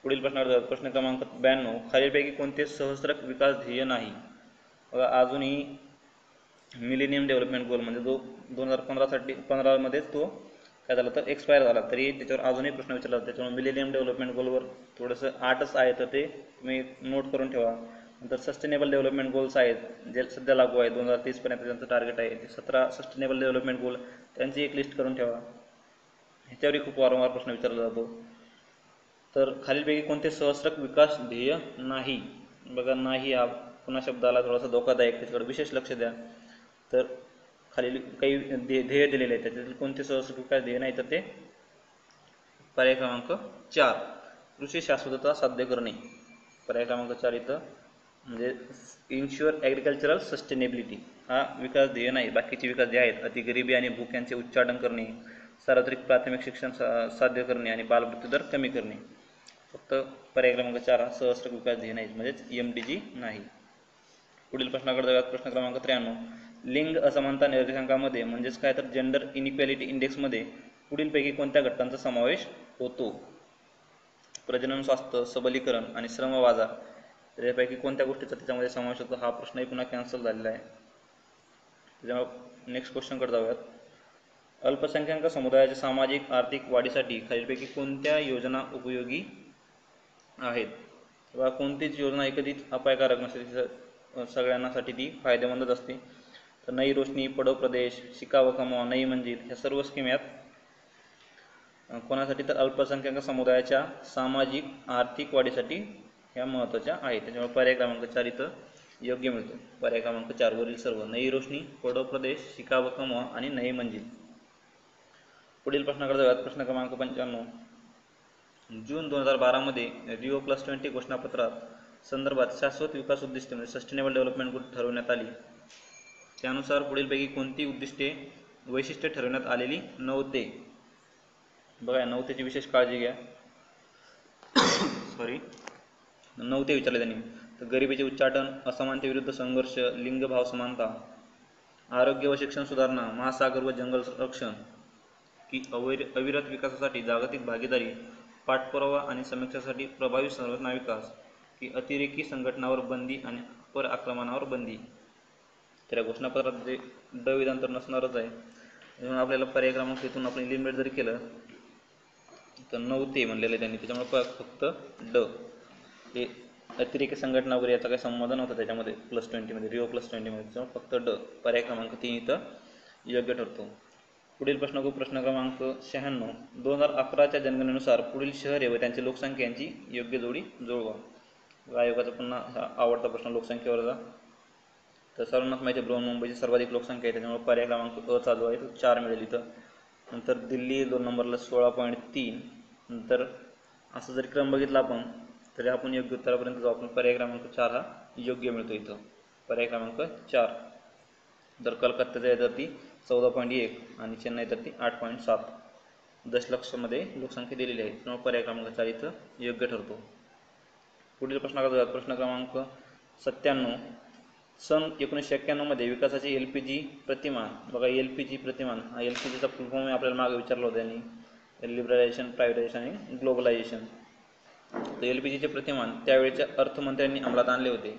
पुढील प्रश्नाकडे प्रश्न क्रमांक 92. खालीलपैकी कोणते सहस्त्रक विकास ध्येय नाही? बघा अजूनही मिलेनियम डेव्हलपमेंट गोल म्हणजे जो 2015 मध्येच तो काय झाला तर एक्सपायर झाला, तरी त्याच्यावर अजूनही प्रश्न विचारला जातो. त्याच्यामुळे मिलेनियम डेव्हलपमेंट गोलवर थोडंसं 8च आहे तर ते तुम्ही नोट करून ठेवा. नंतर सस्टेनेबल डेव्हलपमेंट गोल्स आहेत जे सध्या लागू आहे 2030 पर्यंत त्यांचं टार्गेट आहे. ते 17 सस्टेनेबल डेव्हलपमेंट गोल त्यांची एक लिस्ट करून ठेवा. ह्याच्यावरही खूप वारंवार प्रश्न विचारला जातो. तर खालीलपैकी कोणते सहस्त्रक विकास ध्येय नाही? बघा नाही हा पुन्हा शब्दाला थोडासा धोकादायक, त्याच्याकडे विशेष लक्ष द्या. तर खालील काही ध्येय दिलेले आहेत त्याच्यातील कोणते सहस्त्रक विकास ध्येय नाही? तर ते पर्याय क्रमांक 4 कृषी शाश्वतता साध्य करणे. पर्याय क्रमांक 4 इथं म्हणजे इन्श्युअर ॲग्रिकल्चरल सस्टेनेबिलिटी हा विकास ध्येय नाही. बाकीचे विकास ध्येय आहेत अतिगरिबी आणि भूक यांचे उच्चाटन करणे, सार्वत्रिक प्राथमिक शिक्षण साध्य करणे आणि बालमृत्यू दर कमी करणे. फक्त पर्याय क्रमांक 4 हा सहस्त्रक विकास ध्येय नाहीत, म्हणजेच MDG नाही. पुढील प्रश्नाकडे जाऊयात. प्रश्न क्रमांक 93. लिंग असमानता निर्देशांकामध्ये म्हणजेच काय तर जेंडर इनइक्वॅलिटी इंडेक्समध्ये पुढीलपैकी कोणत्या घटकांचा समावेश होतो? प्रजनन, स्वास्थ्य, सबलीकरण आणि श्रम बाजार. त्यापैकी कोणत्या गोष्टीचा त्याच्यामध्ये समावेश होतो? हा प्रश्नही पुन्हा कॅन्सल झालेला आहे. त्याच्यामुळे नेक्स्ट क्वेश्चनकडे जाऊयात. अल्पसंख्याक समुदायाच्या सामाजिक आर्थिक वाढीसाठी खालीलपैकी कोणत्या योजना उपयोगी आहेत? किंवा कोणतीच योजना कधीच अपायकारक नसते, सगळ्यांनासाठी ती फायदेमंदच असते. तर नई रोशनी, पडो प्रदेश, शिका व कमवा, नई मंजिल ह्या सर्व स्कीम यात कोणासाठी तर अल्पसंख्याक समुदायाच्या सामाजिक आर्थिक वाढीसाठी ह्या महत्त्वाच्या आहेत. त्याच्यामुळे पर्याय क्रमांक 4 इथं योग्य मिळतो. पर्याय क्रमांक 4 वरील सर्व नई रोशनी, पडो प्रदेश, शिका व कमवा आणि नई मंजिल. पुढील प्रश्नाकडे जाऊयात. प्रश्न क्रमांक 95. जून 2012 मध्ये Rio+20 घोषणापत्रात संदर्भात शाश्वत विकास उद्दिष्टे म्हणजे सस्टेनेबल डेव्हलपमेंट गोल ठरवण्यात आली. त्यानुसार पुढीलपैकी कोणती उद्दिष्टे वैशिष्ट्ये ठरवण्यात आलेली नव्हते? बघा नव्हत्याची विशेष काळजी घ्या. नव्हते विचारले त्यांनी. तर गरिबीचे उच्चाटन, असमानतेविरुद्ध संघर्ष, लिंग भाव समानता, आरोग्य व शिक्षण सुधारणा, महासागर व जंगल संरक्षण, की अविरत विकासासाठी जागतिक भागीदारी, पाठपुरावा आणि समीक्षेसाठी प्रभावी संरचना विकास, की अतिरेकी संघटनावर बंदी आणि पर आक्रमणावर बंदी. तर या घोषणापत्रात जे ड विधान तर नसणारच आहे. म्हणून आपल्याला पर्याय क्रमांक इथून आपण एलिमिनेट जरी केलं तर नव्हते म्हणलेलं आहे त्यांनी. त्याच्यामुळे फक्त ड हे अतिरेकी संघटना वगैरे याचा काही संबंध नव्हता त्याच्यामध्ये +20 मध्ये Rio+20 मध्ये. त्याच्यामुळे फक्त ड पर्याय क्रमांक 3 इथं योग्य ठरतो. पुढील प्रश्न क्रमांक 96. 2011च्या जनगणनेनुसार पुढील शहरे व त्यांची लोकसंख्या यांची योग्य जोडी जुळवा. आयोगाचा पुन्हा हा आवडता प्रश्न लोकसंख्येवरचा. तर सर्वांनाच माहिती आहे बृहन्मुंबईची सर्वाधिक लोकसंख्या आहे, त्याच्यामुळे पर्याय क्रमांक अ चालू आहे तो 4 मिळेल इथं. नंतर दिल्ली 2 नंबरला 16.3. नंतर असं जरी क्रम बघितला आपण तरी आपण योग्य उत्तरापर्यंत जाऊ. आपण पर्याय क्रमांक 4 हा योग्य मिळतो इथं. पर्याय क्रमांक 4. तर कलकत्त्याचा आहे तर ती 14.1 आणि चेन्नई तर ती 8.7 दशलक्षमध्ये लोकसंख्या दिलेली आहे. त्यामुळे पर्याय क्रमांक 4 इथं योग्य ठरतो. पुढील प्रश्नाकडे जाऊयात. प्रश्न क्रमांक 97. सन 1991 मध्ये विकासाचे LPG प्रतिमान. बघा LPG प्रतिमान हा LPGचा फुल फॉर्म आपल्याला मागे विचारला होता यांनी, लिबरलायझेशन, प्रायव्हेटायझेशन आणि ग्लोबलायझेशन. तर LPGचे प्रतिमान त्यावेळेच्या अर्थमंत्र्यांनी अंमलात आणले होते.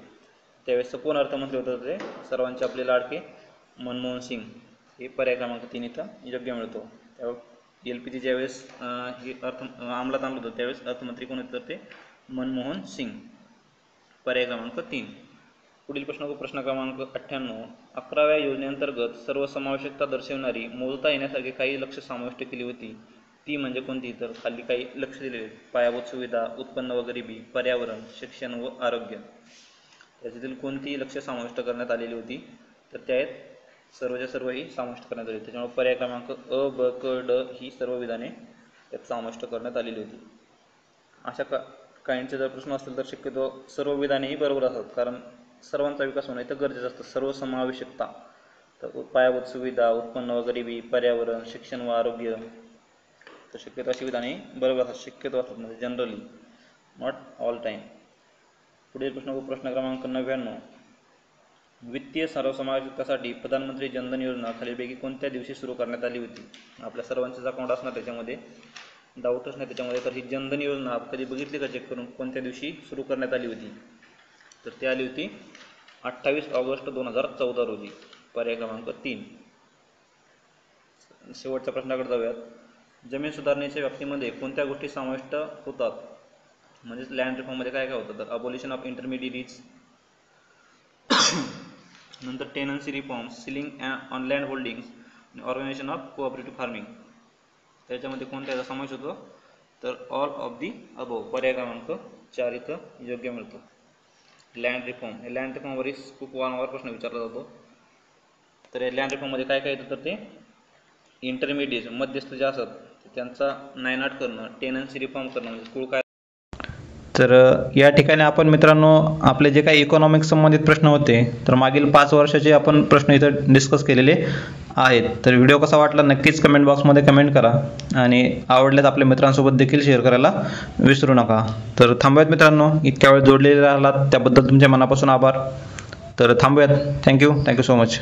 त्यावेळेस कोण अर्थमंत्री होते? ते सर्वांचे आपले लाडके मनमोहन सिंग. हे पर्याय क्रमांक 3 इथं योग्य मिळतो. त्यावेळेस LPG ज्यावेळेस हे अंमलात आणलं होतं त्यावेळेस अर्थमंत्री कोण होते? तर ते मनमोहन सिंग. पर्याय क्रमांक 3. पुढील प्रश्न क्रमांक 98. 11व्या योजनेअंतर्गत सर्वसमावेशकता दर्शवणारी मोजता येण्यासारखी काही लक्ष्य समाविष्ट केली होती. ती म्हणजे कोणती? तर खाली काही लक्ष दिलेले आहेत. पायाभूत सुविधा, उत्पन्न व गरिबी, पर्यावरण, शिक्षण व आरोग्य. याच्यातील कोणती लक्ष्य समाविष्ट करण्यात आलेली होती? तर त्या आहेत सर्वच्या सर्व ही समाविष्ट करण्यात आली. त्याच्यामुळे पर्याय क्रमांक अ, ब, क, ड ही सर्व विधाने यात समाविष्ट करण्यात आलेली होती. अशा काहींचे जर प्रश्न असतील तर शक्यतो सर्व विधानेही बरोबर असतात, कारण सर्वांचा विकास होणं इथं गरजेचं असतं. सर्वसमावेशकता, तर पायाभूत सुविधा, उत्पन्न व गरिबी, पर्यावरण, शिक्षण व आरोग्य, तर शक्यतो अशी विधाने बरोबर असतात. शक्यतो असतात म्हणजे जनरली, नॉट ऑल टाईम. पुढील प्रश्न क्रमांक 99. वित्तीय सर्वसमावेशकतेसाठी प्रधानमंत्री जनधन योजना खालीलपैकी कोणत्या दिवशी सुरू करण्यात आली होती? आपल्या सर्वांचेच अकाउंट असणार त्याच्यामध्ये, डाऊटच नाही त्याच्यामध्ये. तर ही जनधन योजना कधी बघितली का चेक करून कोणत्या दिवशी सुरू करण्यात आली होती? तर ती आली होती 28 ऑगस्ट 2014 रोजी. पर्याय क्रमांक 3. शेवटच्या प्रश्नाकडे जाऊयात. जमीन सुधारणेच्या व्याप्तीमध्ये कोणत्या गोष्टी समाविष्ट होतात? म्हणजेच लँड रिफॉर्ममध्ये काय काय होतं? तर अबोलिशन ऑफ इंटरमिडिएरीज, नंतर tenancy reform, ceiling on land holdings, organisation of cooperative farming. त्याच्यामध्ये कोणत्याचा समावेश होतो? तर ऑल ऑफ दी अबोव. पर्याय क्रमांक 4 इथं योग्य मिळतो. लँड रिफॉर्म, हे लँड रिफॉर्मवरही खूप वारंवार प्रश्न विचारला जातो. तर या लँड रिफॉर्ममध्ये काय काय येतं? तर ते इंटरमिडिएट मध्यस्थ जे असतात त्यांचा नायनाट करणं, टेनन्सी रिफॉर्म करणं म्हणजे कुळ काय. तर या ठिकाणी आपण मित्रांनो आपले जे काही इकॉनॉमिक संबंधित प्रश्न होते तर मागील 5 वर्षाचे आपण प्रश्न इथं डिस्कस केलेले आहेत. तर व्हिडिओ कसा वाटला नक्कीच कमेंट बॉक्समध्ये कमेंट करा आणि आवडल्यास आपल्या मित्रांसोबत देखील शेअर करायला विसरू नका. तर थांबूयात मित्रांनो, इतक्या वेळ जोडलेले राहिलात त्याबद्दल तुमच्या मनापासून आभार. तर थांबूयात. Thank you so much.